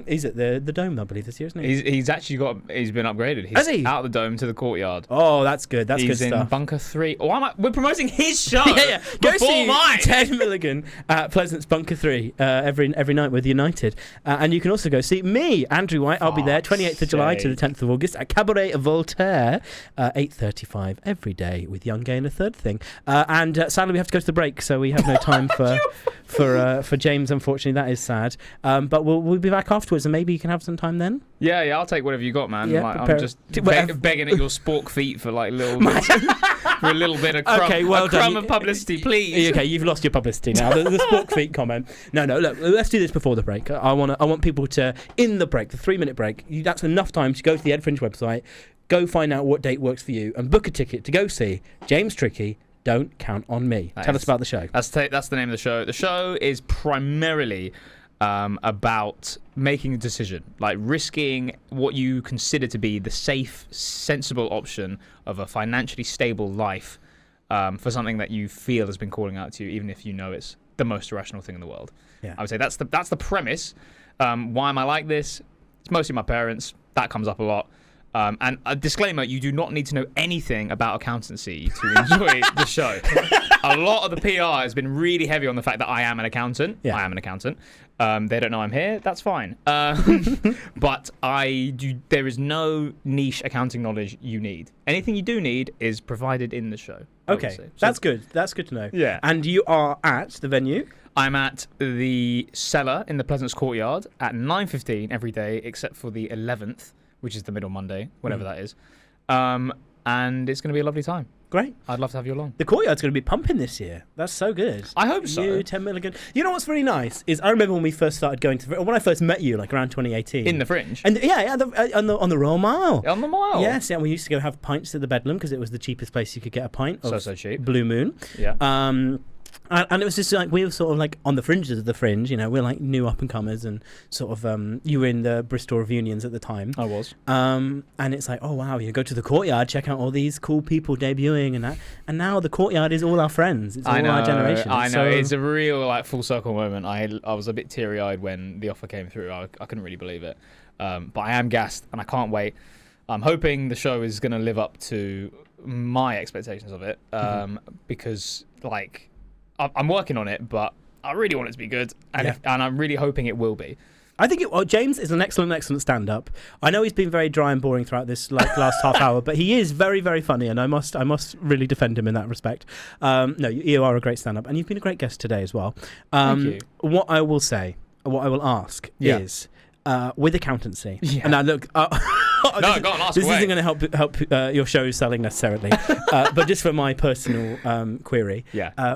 He's at the Dome, I believe, this year, isn't he?
He's actually he's been upgraded.
Has he?
Out of the Dome to the Courtyard.
Oh, that's good. That's
he's
good stuff.
He's in Bunker 3. We're promoting his show.
Yeah. Go see
mine.
Ted Milligan at Pleasant's Bunker 3 every night with United. And you can also go see me, Andrew White. I'll be there 28th of July to the 10th of August at Cabaret Voltaire. there, 8:35 every day with Young Gay and a third thing. And sadly, we have to go to the break, so we have no time for James. Unfortunately, that is sad. But we'll be back afterwards, and maybe you can have some time then.
Yeah, I'll take whatever you got, man.
Yeah,
like, I'm just begging at your spork feet for like little bits, for a little bit of crumb, crumb of publicity, please.
Okay, you've lost your publicity now. The spork feet comment. No, look, let's do this before the break. I want people to, in the break, the 3-minute break, that's enough time to go to the Ed Fringe website, go find out what date works for you, and book a ticket to go see James Trickey. Don't Count on Me. Tell us about the show.
That's the name of the show. The show is primarily about making a decision, like risking what you consider to be the safe, sensible option of a financially stable life for something that you feel has been calling out to you, even if you know it's the most irrational thing in the world.
Yeah.
I would say that's the premise. Why am I like this? It's mostly my parents. That comes up a lot. And a disclaimer, you do not need to know anything about accountancy to enjoy the show. A lot of the PR has been really heavy on the fact that I am an accountant. Yeah. I am an accountant. They don't know I'm here. That's fine. But there is no niche accounting knowledge you need. Anything you do need is provided in the show.
Okay, so that's good. That's good to know.
Yeah.
And you are at the venue?
I'm at the Cellar in the Pleasance Courtyard at 9:15 every day, except for the 11th, which is the middle Monday, whatever that is. And it's going to be a lovely time.
Great.
I'd love to have you along.
The Courtyard's going to be pumping this year. That's so good.
I hope so.
10 Milligan. You know what's really nice is I remember when we first started going to, when I first met you, like around 2018.
In the Fringe?
And on the Royal Mile.
On the Mile?
Yes, yeah. We used to go have pints at the Bedlam because it was the cheapest place you could get a pint of
so cheap.
Blue Moon.
Yeah.
And it was just like we were sort of like on the fringes of the Fringe, you know, we're like new up and comers and sort of you were in the Bristol reunions at the time.
I was.
And it's like, oh wow, you go to the Courtyard, check out all these cool people debuting and that. And now the Courtyard is all our friends. It's all our generation.
I know. It's a real like full circle moment. I was a bit teary eyed when the offer came through. I couldn't really believe it. But I am gassed and I can't wait. I'm hoping the show is going to live up to my expectations of it because like I'm working on it, but I really want it to be good, and I'm really hoping it will be.
I think James is an excellent stand-up. I know he's been very dry and boring throughout this last half hour, but he is very, very funny, and I must really defend him in that respect. No, you are a great stand-up, and you've been a great guest today as well.
Thank you.
What I will ask is, with accountancy, and now look...
go on, ask
this
away.
isn't going to help your show selling necessarily, but just for my personal query,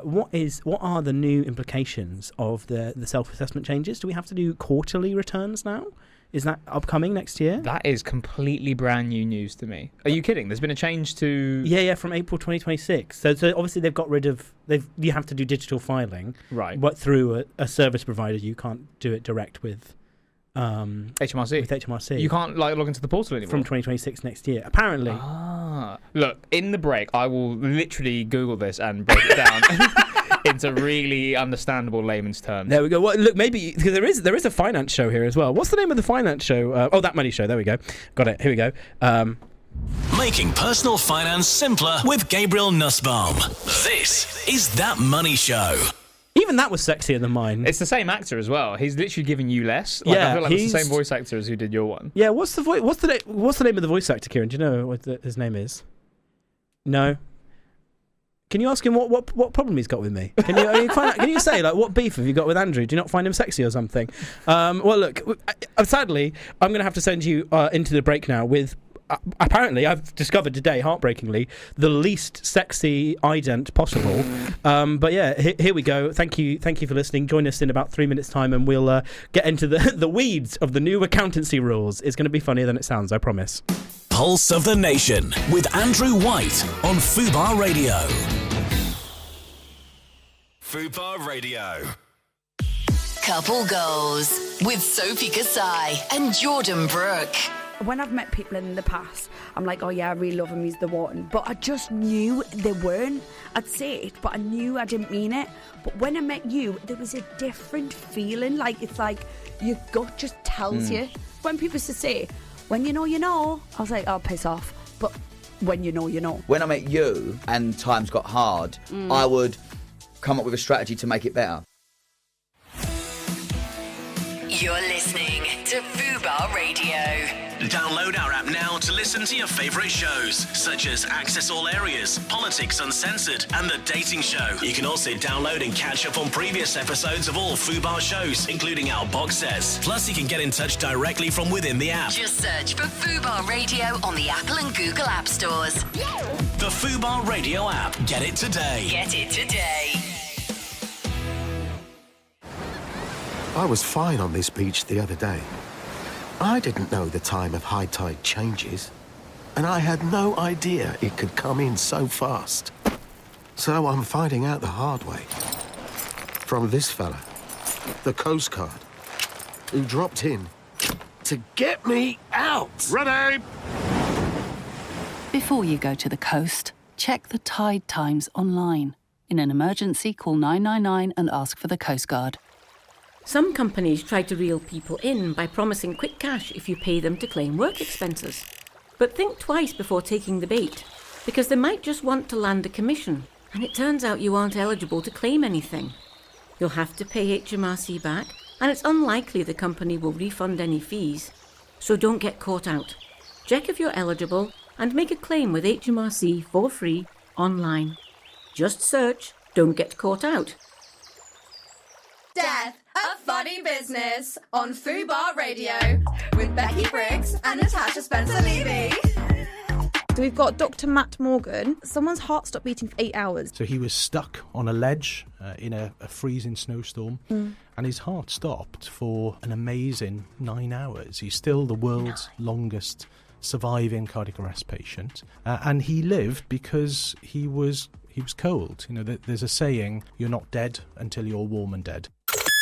what are the new implications of the self-assessment changes? Do we have to do quarterly returns now? Is that upcoming next year?
That is completely brand new news to me. Are you kidding? There's been a change to...
Yeah, from April 2026. So obviously they've got rid of... You have to do digital filing.
Right.
But through a service provider, you can't do it direct with...
HMRC.
With HMRC.
You can't like log into the portal anymore.
From 2026 next year, apparently.
Look, in the break, I will literally Google this and break it down into really understandable layman's terms.
There we go. Well, look, maybe because there is a finance show here as well. What's the name of the finance show? That Money Show. There we go. Got it. Here we go.
Making personal finance simpler with Gabriel Nussbaum. This is That Money Show.
Even that was sexier than mine.
It's the same actor as well. He's literally giving you less. Like, I feel like it's the same voice actor as who did your one.
Yeah. What's the name of the voice actor, Kieran? Do you know what his name is? No. Can you ask him what problem he's got with me? Can you say like what beef have you got with Andrew? Do you not find him sexy or something? Well, look. Sadly, I'm going to have to send you into the break now with. Apparently, I've discovered today, heartbreakingly, the least sexy ident possible. But yeah, here we go. Thank you for listening. Join us in about 3 minutes' time, and we'll get into the weeds of the new accountancy rules. It's going to be funnier than it sounds, I promise.
Pulse of the Nation with Andrew White on FUBAR Radio. FUBAR Radio.
Couple Goals with Sophie Kasai and Jordan Brooke.
When I've met people in the past, I'm like, oh yeah, I really love him, he's the one. But I just knew they weren't. I'd say it, but I knew I didn't mean it. But when I met you, there was a different feeling. Like, it's like your gut just tells you. When people used to say, when you know, you know, I was like, oh, piss off. But when you know, you know.
When I met you and times got hard, I would come up with a strategy to make it better.
You're listening to FUBAR Radio.
Download our app now to listen to your favourite shows, such as Access All Areas, Politics Uncensored, and The Dating Show. You can also download and catch up on previous episodes of all FUBAR shows, including our box sets. Plus, you can get in touch directly from within the app.
Just search for FUBAR Radio on the Apple and Google App Stores.
The FUBAR Radio app. Get it today.
Get it today.
I was fine on this beach the other day. I didn't know the time of high tide changes, and I had no idea it could come in so fast. So I'm finding out the hard way. From this fella, the Coast Guard, who dropped in to get me out.
Ready!
Before you go to the coast, check the tide times online. In an emergency, call 999 and ask for the Coast Guard.
Some companies try to reel people in by promising quick cash if you pay them to claim work expenses. But think twice before taking the bait, because they might just want to land a commission, and it turns out you aren't eligible to claim anything. You'll have to pay HMRC back, and it's unlikely the company will refund any fees. So don't get caught out. Check if you're eligible and make a claim with HMRC for free online. Just search "Don't Get Caught Out."
Death, a funny business on FUBAR Radio with Becky Briggs and Natasha Spencer-Levy.
So we've got Dr. Matt Morgan. Someone's heart stopped beating for 8 hours.
So he was stuck on a ledge in a freezing snowstorm, and his heart stopped for an amazing 9 hours. He's still the world's longest surviving cardiac arrest patient, and he lived because he was cold. You know, there's a saying, you're not dead until you're warm and dead.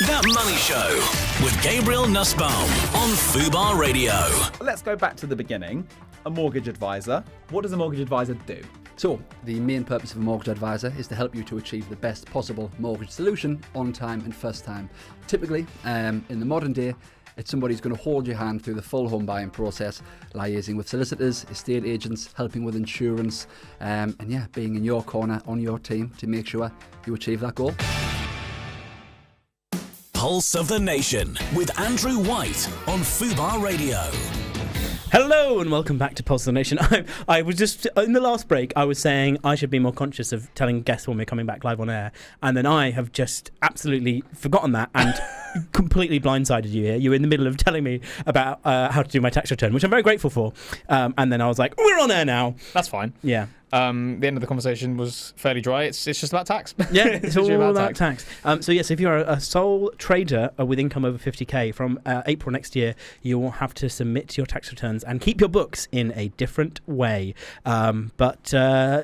That Money Show with Gabriel Nussbaum on FUBAR Radio.
Let's go back to the beginning. A mortgage advisor. What does a mortgage advisor do?
So, the main purpose of a mortgage advisor is to help you to achieve the best possible mortgage solution on time and first time. Typically, in the modern day, it's somebody who's going to hold your hand through the full home buying process, liaising with solicitors, estate agents, helping with insurance, and being in your corner, on your team to make sure you achieve that goal.
Pulse of the Nation with Andrew White on FUBAR Radio.
Hello and welcome back to Pulse of the Nation. I was just, in the last break, I was saying I should be more conscious of telling guests when we're coming back live on air, and then I have just absolutely forgotten that and completely blindsided you here. You were in the middle of telling me about how to do my tax return, which I'm very grateful for, and then I was like, we're on air now.
That's fine.
Yeah.
The end of the conversation was fairly dry. It's just about tax.
Yeah, it's all about tax. So yes, if you're a sole trader with income over 50k from April next year, you will have to submit your tax returns and keep your books in a different way. But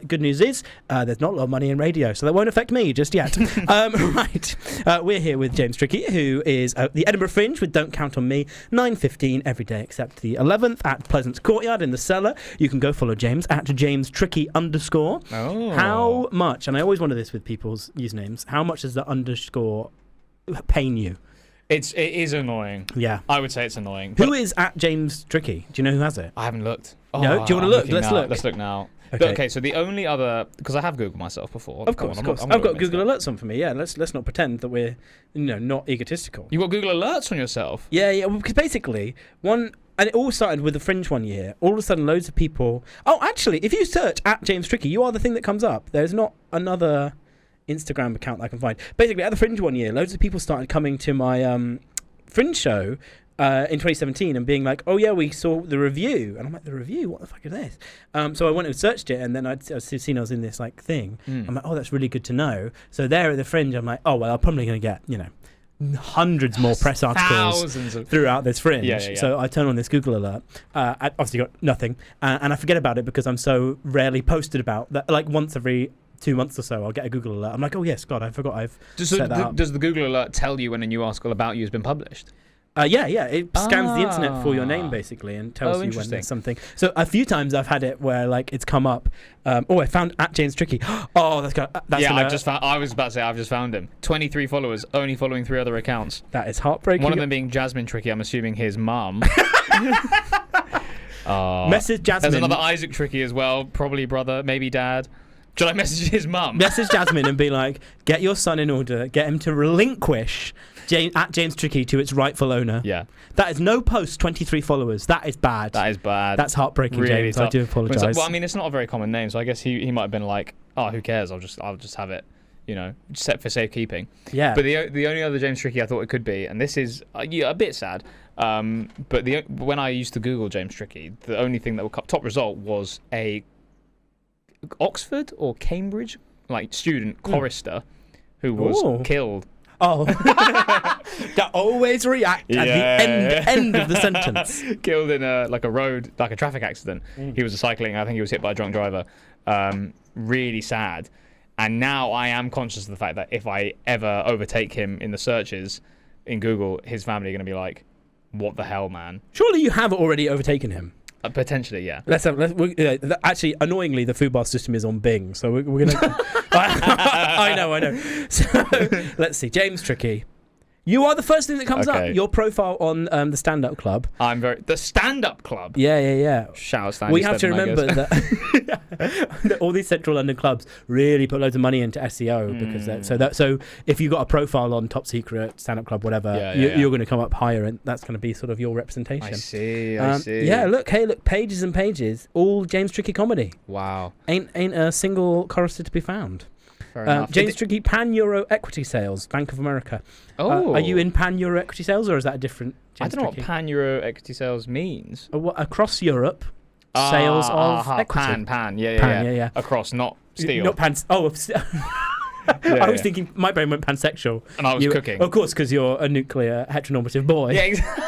good news is there's not a lot of money in radio, so that won't affect me just yet. Right, we're here with James Trickey, who is the Edinburgh Fringe with Don't Count on Me, 9:15 every day except the 11th at Pleasance Courtyard in the Cellar. You can go follow James at James Trickey _.
Oh.
How much, and I always wonder this with people's usernames, how much does the underscore pain you?
It is annoying.
Yeah.
I would say it's annoying.
Who is at James Trickey? Do you know who has it?
I haven't looked.
No? Do you want to look? Let's look.
Let's look now.
Okay.
Okay, so the only other, because I have Googled myself before.
Of course. I've got Google Alerts on for me. Yeah, let's not pretend that we're not egotistical.
You've got Google Alerts on yourself?
Yeah. Well, because basically and it all started with the Fringe one year. All of a sudden, loads of people. Oh, actually, if you search at James Trickey, you are the thing that comes up. There's not another Instagram account that I can find. Basically, at the Fringe one year, loads of people started coming to my Fringe show in 2017 and being like, "Oh yeah, we saw the review," and I'm like, "The review? What the fuck is this?" So I went and searched it, and then I'd seen I was in this like thing. I'm like, "Oh, that's really good to know." So there at the Fringe, I'm like, "Oh well, I'm probably going to get hundreds more press articles throughout this Fringe."
Yeah.
So I turn on this Google alert. I obviously got nothing, and I forget about it because I'm so rarely posted about that. Like once every 2 months or so, I'll get a Google alert. I'm like, "Oh yes, God, I forgot I've set that up."
Does the Google alert tell you when a new article about you has been published?
Yeah, it scans the internet for your name basically and tells you when there's something. So a few times I've had it where like it's come up. I found at James Trickey. Oh,
I've just found. I was about to say I've just found him. 23 followers, only following 3 other accounts.
That is heartbreaking.
One of them being Jasmine Trickey. I'm assuming his mum.
Message Jasmine.
There's another Isaac Trickey as well, probably brother, maybe dad. Should I message his mum?
Message Jasmine and be like, get your son in order, get him to relinquish James Trickey to its rightful owner.
Yeah.
That is no post, 23 followers. That is bad.
That is bad.
That's heartbreaking,
really
James.
tough.
I do apologise.
Well, I mean, it's not a very common name, so I guess he might have been like, oh, who cares? I'll just have it, set for safekeeping.
Yeah.
But the only other James Trickey I thought it could be, and this is a bit sad, but when I used to Google James Trickey, the only thing that would top result was a Oxford or Cambridge student chorister who was killed.
Oh, that always react at the end of the sentence.
Killed in a traffic accident. He was cycling. I think he was hit by a drunk driver. Really sad. And now I am conscious of the fact that if I ever overtake him in the searches in Google, his family are going to be like, "What the hell, man?"
Surely you have already overtaken him.
Potentially, yeah.
Actually, annoyingly, the FUBAR system is on Bing, so we're going to... I know. So, let's see. James Trickey. You are the first thing that comes up. Your profile on the Stand-Up Club.
The Stand-Up Club?
Yeah.
Shout out Stand-Up.
We have to remember that all these central London clubs really put loads of money into SEO because so if you've got a profile on Top Secret, Stand-Up Club, whatever, you're going to come up higher, and that's going to be sort of your representation.
I see.
Yeah, look, pages and pages, all James Trickey comedy.
Wow.
Ain't a single chorister to be found.
James
Trickey, Pan-Euro equity sales, Bank of America.
Oh.
Are you in Pan-Euro equity sales, or is that a different James
I don't know
Trickey?
what Pan-Euro equity sales means.
Across Europe, sales of equity.
Pan, yeah. Across, not steel.
Not pan. Oh, I was thinking, my brain went pansexual.
And I was cooking.
Of course, because you're a nuclear heteronormative boy.
Yeah, exactly.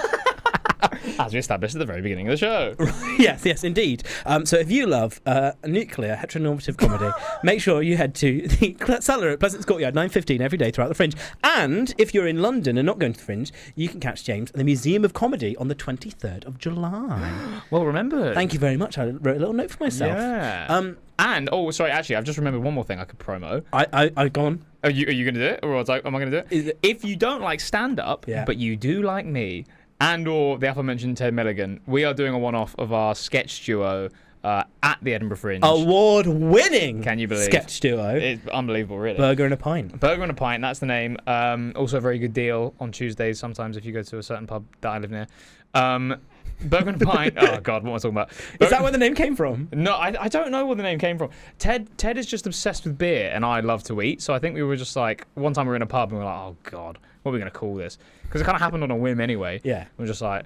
As we established at the very beginning of the show.
Yes, indeed. So if you love a nuclear heteronormative comedy, make sure you head to the cellar at Pleasance Courtyard, 9:15 every day throughout the Fringe. And if you're in London and not going to the Fringe, you can catch James at the Museum of Comedy on the 23rd of July.
Well remembered.
Thank you very much. I wrote a little note for myself.
Yeah. Actually, I've just remembered one more thing I could promo.
I go on.
Are you going to do it, or am I going to do it? If you don't like stand-up, but you do like me, and or the aforementioned Ted Milligan, we are doing a one-off of our sketch duo at the Edinburgh Fringe.
Award-winning
Can you believe?
Sketch duo.
It's unbelievable, really.
Burger and a Pint.
Burger and a Pint, that's the name. Also a very good deal on Tuesdays sometimes if you go to a certain pub that I live near. Burger and a Pint. Oh, God, what am I talking about?
Is that where the name came from?
No, I don't know where the name came from. Ted is just obsessed with beer, and I love to eat. So I think we were just like, one time we were in a pub, and we were like, oh, God, what are we going to call this? Because it kind of happened on a whim anyway.
Yeah.
We were just like...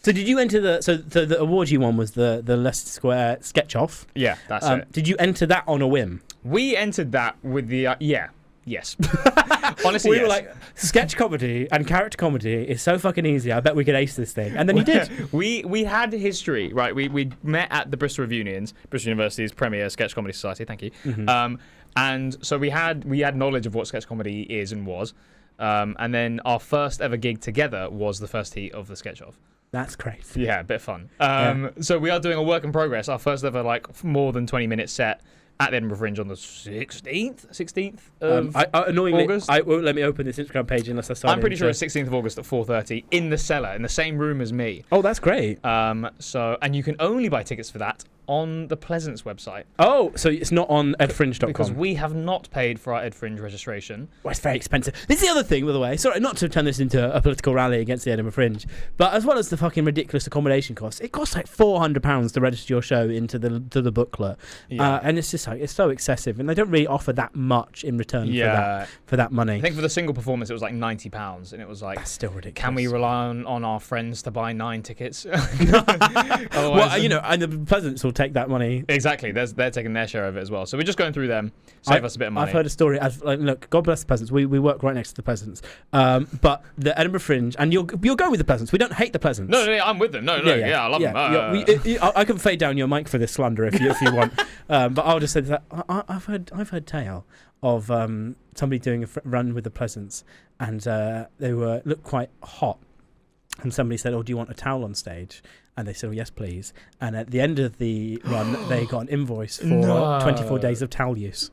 So did you enter the award you won was the Leicester Square Sketch Off?
Yeah, that's it.
Did you enter that on a whim?
We entered that with the... Yes. Honestly,
we were like, sketch comedy and character comedy is so fucking easy. I bet we could ace this thing. And then you did.
We had history, right? We met at the Bristol Reunions, Bristol University's premier sketch comedy society. Thank you.
Mm-hmm.
And so we had knowledge of what sketch comedy is and was. And then our first ever gig together was the first heat of the Sketch Off.
That's crazy.
Yeah, a bit fun. So we are doing a work in progress. Our first ever more than 20-minute set at the Edinburgh Fringe on the 16th of
annoyingly,
August.
I won't let me open this Instagram page unless I sign
I'm pretty sure it's 16th of August at 4:30 in the cellar, in the same room as me.
Oh, that's great.
And you can only buy tickets for that on the Pleasance website.
Oh, so it's not on edfringe.com?
Because we have not paid for our EdFringe registration.
Well, it's very expensive. This is the other thing, by the way. Sorry, not to turn this into a political rally against the Edinburgh Fringe, but as well as the fucking ridiculous accommodation costs, it costs like £400 to register your show into the booklet.
Yeah.
And it's just like, it's so excessive, and they don't really offer that much in return for that money.
I think for the single performance it was like £90, and it was like,
that's still ridiculous.
Can we rely on our friends to buy 9 tickets?
Well, and the Pleasance will take that money.
Exactly, they're taking their share of it as well. So we're just going through them, save us a bit of money.
I've heard a story. Look, God bless the Pleasance. We work right next to the Pleasance. But the Edinburgh Fringe, and you'll go with the Pleasance. We don't hate the Pleasance.
No, I'm with them. No, I love them.
I can fade down your mic for this slander if you want. But I'll just say that I've heard tale of somebody doing a run with the Pleasance, and they looked quite hot. And somebody said, "Oh, do you want a towel on stage?" And they said, "Oh, yes, please." And at the end of the run, they got an invoice for 24 days of towel use.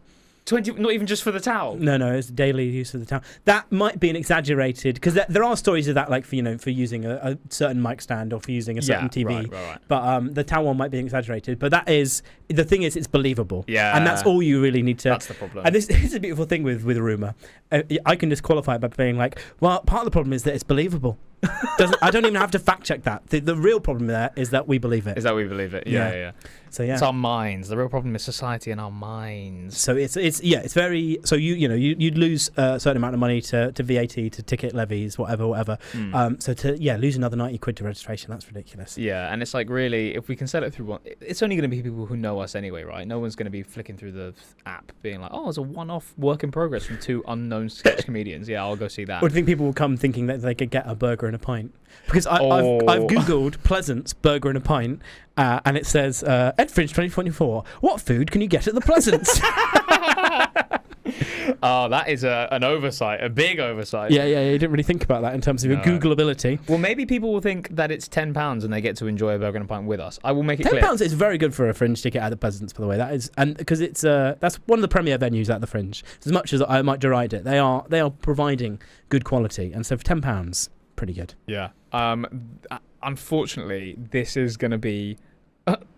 20, not even just for the towel.
No, it's daily use of the towel. That might be an exaggerated, because there are stories of that, like for using a certain mic stand or for using a certain TV.
Right.
But the towel one might be exaggerated. But that is the thing is it's believable.
Yeah,
and that's all you really need to.
That's the problem.
And this is a beautiful thing with a rumor. I can just qualify it by being like, well, part of the problem is that it's believable. I don't even have to fact check that. The real problem there is that we believe it.
Yeah.
So yeah,
it's our minds. The real problem is society and our minds.
So it's very. So you'd lose a certain amount of money to VAT, to ticket levies, whatever. So to lose another £90 to registration, that's ridiculous.
Yeah, and it's like, really, if we can sell it through one, it's only going to be people who know us anyway, right? No one's going to be flicking through the app being like, oh, it's a one-off work in progress from 2 unknown sketch comedians. Yeah, I'll go see that.
Or do you think people will come thinking that they could get a burger and a pint? Because I've googled Pleasance burger and a pint, and it says Ed Fringe 2024. What food can you get at the Pleasance?
Oh, that is an oversight, a big oversight.
Yeah. You didn't really think about that in terms of your Googleability.
Well, maybe people will think that it's £10 and they get to enjoy a burger and a pint with us. I will make it clear.
£10 is very good for a Fringe ticket at the Pleasance, by the way. That is, and because it's that's one of the premier venues at the Fringe. As much as I might deride it, they are providing good quality, and so for £10, pretty good.
Yeah. Unfortunately, this is going to be.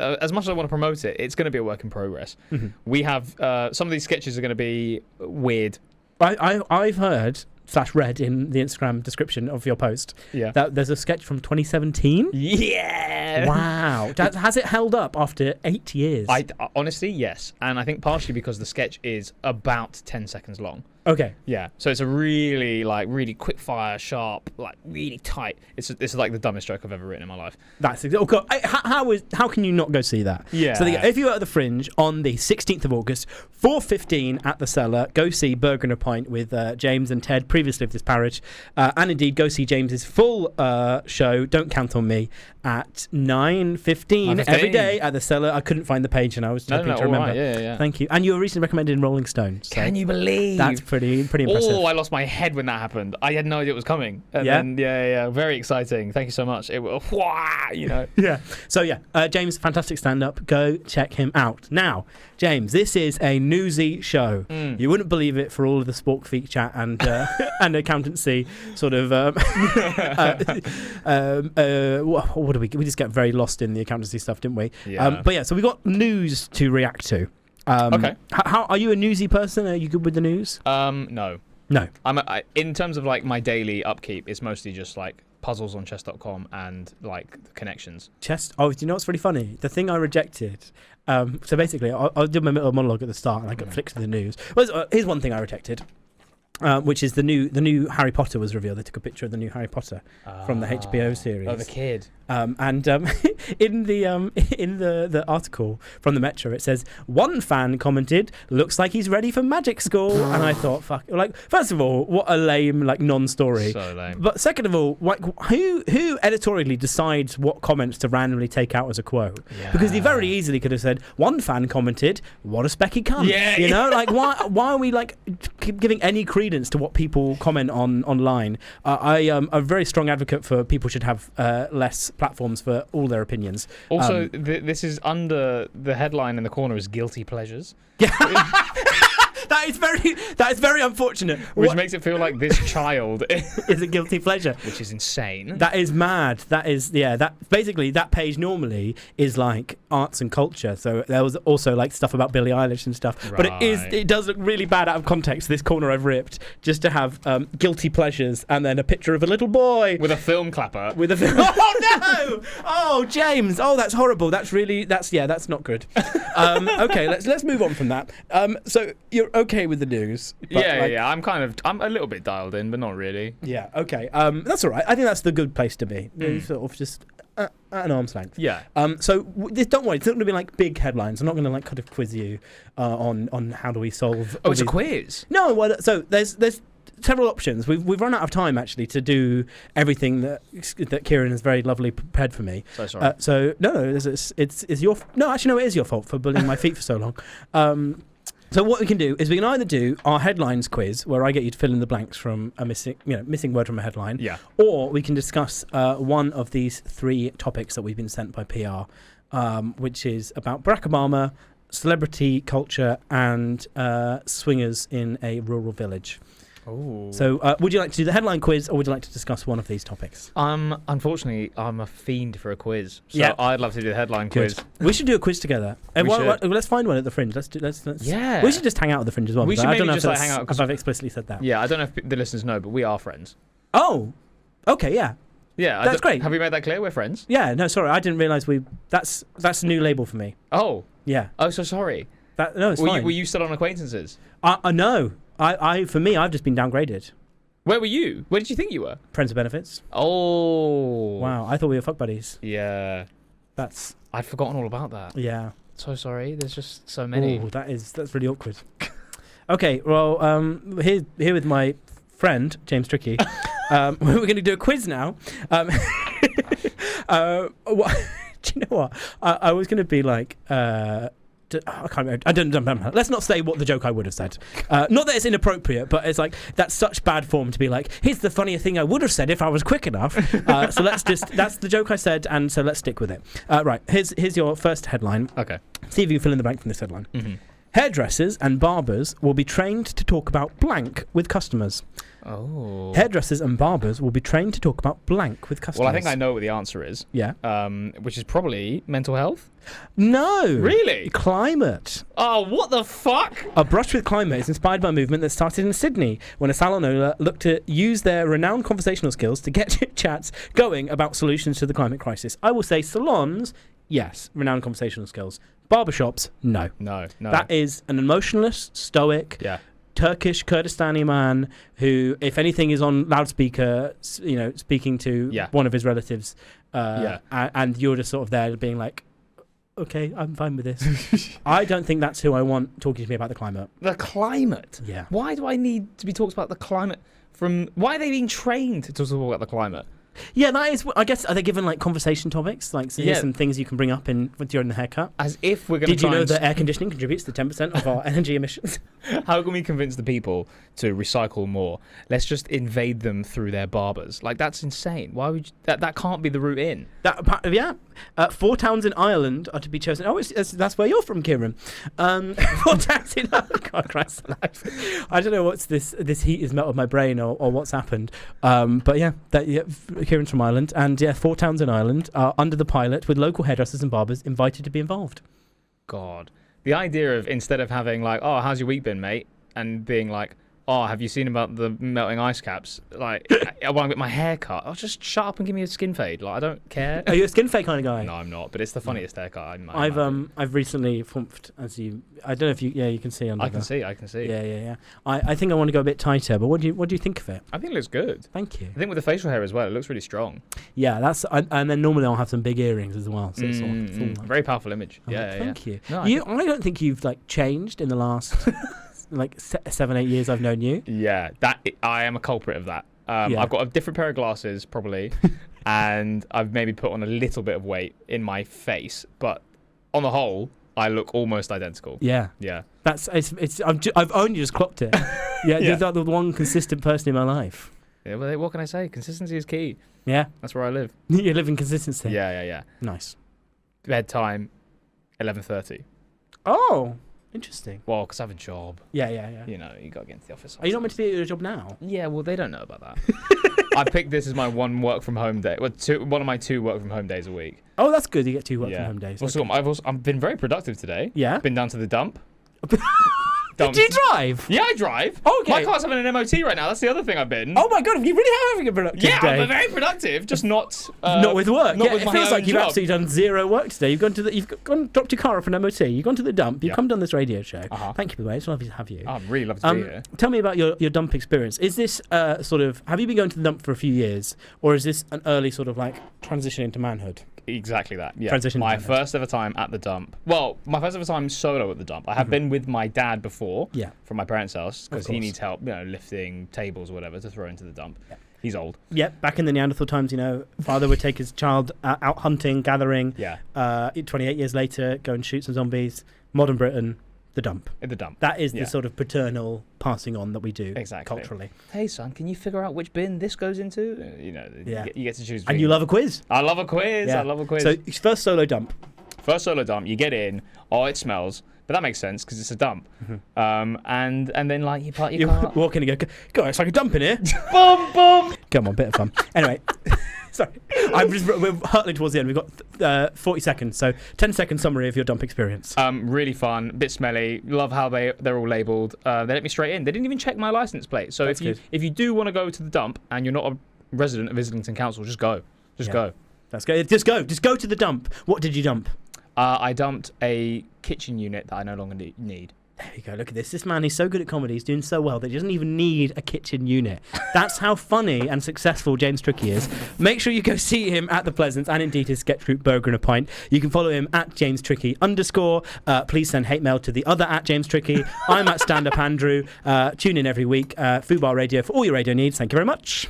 As much as I want to promote it, it's going to be a work in progress. Mm-hmm. We have some of these sketches are going to be weird.
I've heard / read in the Instagram description of your post that there's a sketch from 2017.
Yeah.
Wow. Has it held up after 8 years?
Honestly, yes, and I think partially because the sketch is about 10 seconds long.
Okay.
Yeah. So it's a really quick fire, sharp, really tight. It's like the dumbest joke I've ever written in my life.
That's okay. How can you not go see that?
Yeah.
So if you're at the Fringe on the 16th of August, 4:15 at the Cellar, go see Burger and a Pint with James and Ted, previously of this parish, and indeed go see James's full show. Don't Count on Me at 9:15 every day at the Cellar. I couldn't find the page and I was hoping to remember.
Right. Yeah.
Thank you. And you were recently recommended in Rolling Stone. So
can you believe?
That's pretty impressive.
Oh, I lost my head when that happened. I had no idea it was coming. And then, very exciting. Thank you so much. It was,
Yeah. So James, fantastic stand-up. Go check him out. Now, James, this is a newsy show. You wouldn't believe it for all of the sport feet chat and and accountancy sort of. What do we just get very lost in the accountancy stuff, didn't we?
Yeah.
So we got news to react to.
Okay.
How are you a newsy person? Are you good with the news?
No. In terms of my daily upkeep, it's mostly just puzzles on chess.com and connections.
Chess? Oh, do you know what's really funny? The thing I rejected. So basically, I'll do my little monologue at the start, and I got flicked to the news. Well, here's one thing I rejected. Which is the new Harry Potter was revealed. They took a picture of the new Harry Potter from the HBO series.
Oh, the kid.
And in the article from the Metro, it says one fan commented, "Looks like he's ready for magic school." And I thought, fuck. First of all, what a lame non-story.
So lame.
But second of all, who editorially decides what comments to randomly take out as a quote? Yeah. Because he very easily could have said, one fan commented, "What a specky cunt." Yeah. Why are we giving any credence to what people comment online? I am a very strong advocate for people should have less platforms for all their opinions.
Also, this is under the headline in the corner is guilty pleasures.
That is very unfortunate.
Which makes it feel like this child
is a guilty pleasure,
which is insane.
That is mad. That is that basically that page normally is arts and culture. So there was also stuff about Billie Eilish and stuff. Right. But it does look really bad out of context. This corner I've ripped just to have guilty pleasures and then a picture of a little boy
with a film clapper.
Oh no! Oh James! Oh, that's horrible. That's not good. Okay, let's move on from that. So you're okay with the news?
Yeah. I'm a little bit dialed in, but not really.
Yeah. Okay. That's all right. I think that's the good place to be. Sort of just at an arm's length.
Yeah.
So don't worry. It's not going to be big headlines. I'm not going to kind of quiz you on how do we solve.
Oh, it's a quiz.
No. Well, so there's several options. We've run out of time actually to do everything that Kieran has very lovely prepared for me.
So sorry.
It's your it is your fault for bullying my feet for so long. So what we can do is we can either do our headlines quiz, where I get you to fill in the blanks from a missing word from a headline, or we can discuss one of these 3 topics that we've been sent by PR, which is about Barack Obama, celebrity culture and swingers in a rural village.
Oh.
So, would you like to do the headline quiz, or would you like to discuss one of these topics?
Unfortunately, I'm a fiend for a quiz, so
Yeah.
I'd love to do the headline
Good.
quiz.
We should do a quiz together. Let's find one at the Fringe. Let's.
Yeah.
We should just hang out at the Fringe as well.
We
but
should
I don't
maybe
know
just,
if
like, hang out, 'cause-
if I've explicitly said that.
Yeah, I don't know if the listeners know, but we are friends.
Oh, okay, yeah.
Yeah,
That's great.
Have we made that clear? We're friends.
Yeah, no, sorry, I didn't realise That's a new label for me.
Oh.
Yeah.
Oh, so sorry.
No, it's
were
fine.
were you still on acquaintances?
No. For me, I've just been downgraded.
Where were you? Where did you think you were?
Friends with benefits.
Oh.
Wow, I thought we were fuck buddies.
Yeah. I'd forgotten all about that.
Yeah.
So sorry. There's just so many.
Oh, that's really awkward. Okay, well, here with my friend James Trickey. We're going to do a quiz now. Do you know what? I was going to be like. I can't remember. I don't remember. Let's not say what the joke I would have said. Not that it's inappropriate, but it's like that's such bad form to be like, here's the funnier thing I would have said if I was quick enough. So that's the joke I said, and so let's stick with it. Right, here's your first headline.
Okay.
See if you can fill in the blank from this headline.
Mm-hmm.
Hairdressers and barbers will be trained to talk about blank with customers.
Oh.
Hairdressers and barbers will be trained to talk about blank with customers.
Well, I think I know what the answer is.
Yeah.
Which is probably mental health.
No.
Really?
Climate.
Oh, what the fuck?
A Brush with Climate is inspired by a movement that started in Sydney when a salon owner looked to use their renowned conversational skills to get chats going about solutions to the climate crisis. I will say salons, yes, renowned conversational skills. Barbershops, no.
No.
That is an emotionless, stoic, Turkish Kurdistani man who, if anything, is on loudspeaker, speaking to one of his relatives, and you're just sort of there being like, okay, I'm fine with this. I don't think that's who I want talking to me about the climate.
The climate?
Yeah.
Why do I need to be talked about the climate why are they being trained to talk about the climate?
Yeah, that is. I guess, are they given like conversation topics? Like, so here's some things you can bring up during the haircut.
As if we're going to.
Did you know that air conditioning contributes to 10% of our energy emissions?
How can we convince the people to recycle more? Let's just invade them through their barbers. Like, that's insane. Why would that can't be the route in?
4 towns in Ireland are to be chosen. Oh, that's where you're from, Kieran. 4 towns in Ireland. God, Christ alive. I don't know what's this heat has melted my brain or what's happened. But Kieran's from Ireland, and 4 towns in Ireland are under the pilot with local hairdressers and barbers invited to be involved.
God. The idea of, instead of having like, oh, how's your week been, mate? And being like, oh, have you seen about the melting ice caps? Like, I want to get my hair cut. Oh, just shut up and give me a skin fade. Like, I don't care.
Are you a skin fade kind of guy?
No, I'm not. But it's the funniest haircut.
I've recently thumped, I don't know if you can see under
I can see.
Yeah. I think I want to go a bit tighter, but what do you think of it?
I think it looks good.
Thank you.
I think with the facial hair as well, it looks really strong.
Yeah, and then normally I'll have some big earrings as well. So it's all
very powerful image.
Thank you.
No,
I don't think you've like changed in the last like 7-8 years I've known you.
Yeah, I am a culprit of that. I've got a different pair of glasses probably, and I've maybe put on a little bit of weight in my face, but on the whole, I look almost identical.
Yeah. I've only just clocked it. You're the one consistent person in my life.
Yeah, well, what can I say? Consistency is key.
Yeah,
that's where I live.
You live in consistency.
Yeah.
Nice.
Bedtime, 11:30.
Oh. Interesting.
Well, because I have a job.
Yeah.
You know, you got to get into the office.
Are you not meant to be at your job now?
Yeah, well, they don't know about that. I picked this as my one work from home day. Well, one of my 2 work from home days a week.
Oh, that's good. You get 2 work from home days.
Also, I've been very productive today.
Yeah.
Been down to the dump.
Do you drive?
Yeah, I drive.
Okay.
My car's having an MOT right now. That's the other thing I've been.
Oh my god, you really are having a productive day.
I'm very productive, just not
with work.
Not with
it
my
feels
own
like you've
job.
absolutely done 0 work today. You've dropped your car off an MOT. You've gone to the dump. You've come done this radio show. Thank you, by the way. It's lovely to have you.
I'm really lovely to be here.
Tell me about your dump experience. Is this have you been going to the dump for a few years, or is this an early sort of like transition into manhood?
Exactly that. Yeah.
Transition.
My first ever time at the dump. Well, my first ever time solo at the dump. I have been with my dad before.
Yeah.
From my parents' house because he needs help, lifting tables or whatever to throw into the dump. Yeah. He's old.
Yep. Back in the Neanderthal times, father would take his child out hunting, gathering.
Yeah.
28 years later, go and shoot some zombies. Modern Britain. The dump.
In the dump.
That is the sort of paternal passing on that we do culturally.
Hey, son, can you figure out which bin this goes into? You get to choose.
And you love a quiz.
I love a quiz.
Yeah.
I love a quiz.
So, first solo dump.
First solo dump, you get in. Oh, it smells. but that makes sense because it's a dump. And then like you
You
can't
walk in and go, God, it's like a dump in here.
boom, boom.
Come on, bit of fun. Anyway, sorry. We're hurtling towards the end. We've got 40 seconds, so 10-second summary of your dump experience.
Really fun, bit smelly. Love how they're all labelled. They let me straight in. They didn't even check my licence plate. So
That's
if you do want to go to the dump and you're not a resident of Islington Council, just go. Go.
That's good. Just go to the dump. What did you dump?
I dumped a kitchen unit that I no longer need.
There you go. Look at this. This man, he's so good at comedy. He's doing so well that he doesn't even need a kitchen unit. That's how funny and successful James Trickey is. Make sure you go see him at the Pleasance and indeed his sketch group Burger and a Pint. You can follow him at James Trickey _. Please send hate mail to the other at James Trickey. I'm at Stand Up Andrew. Tune in every week. FUBAR Radio for all your radio needs. Thank you very much.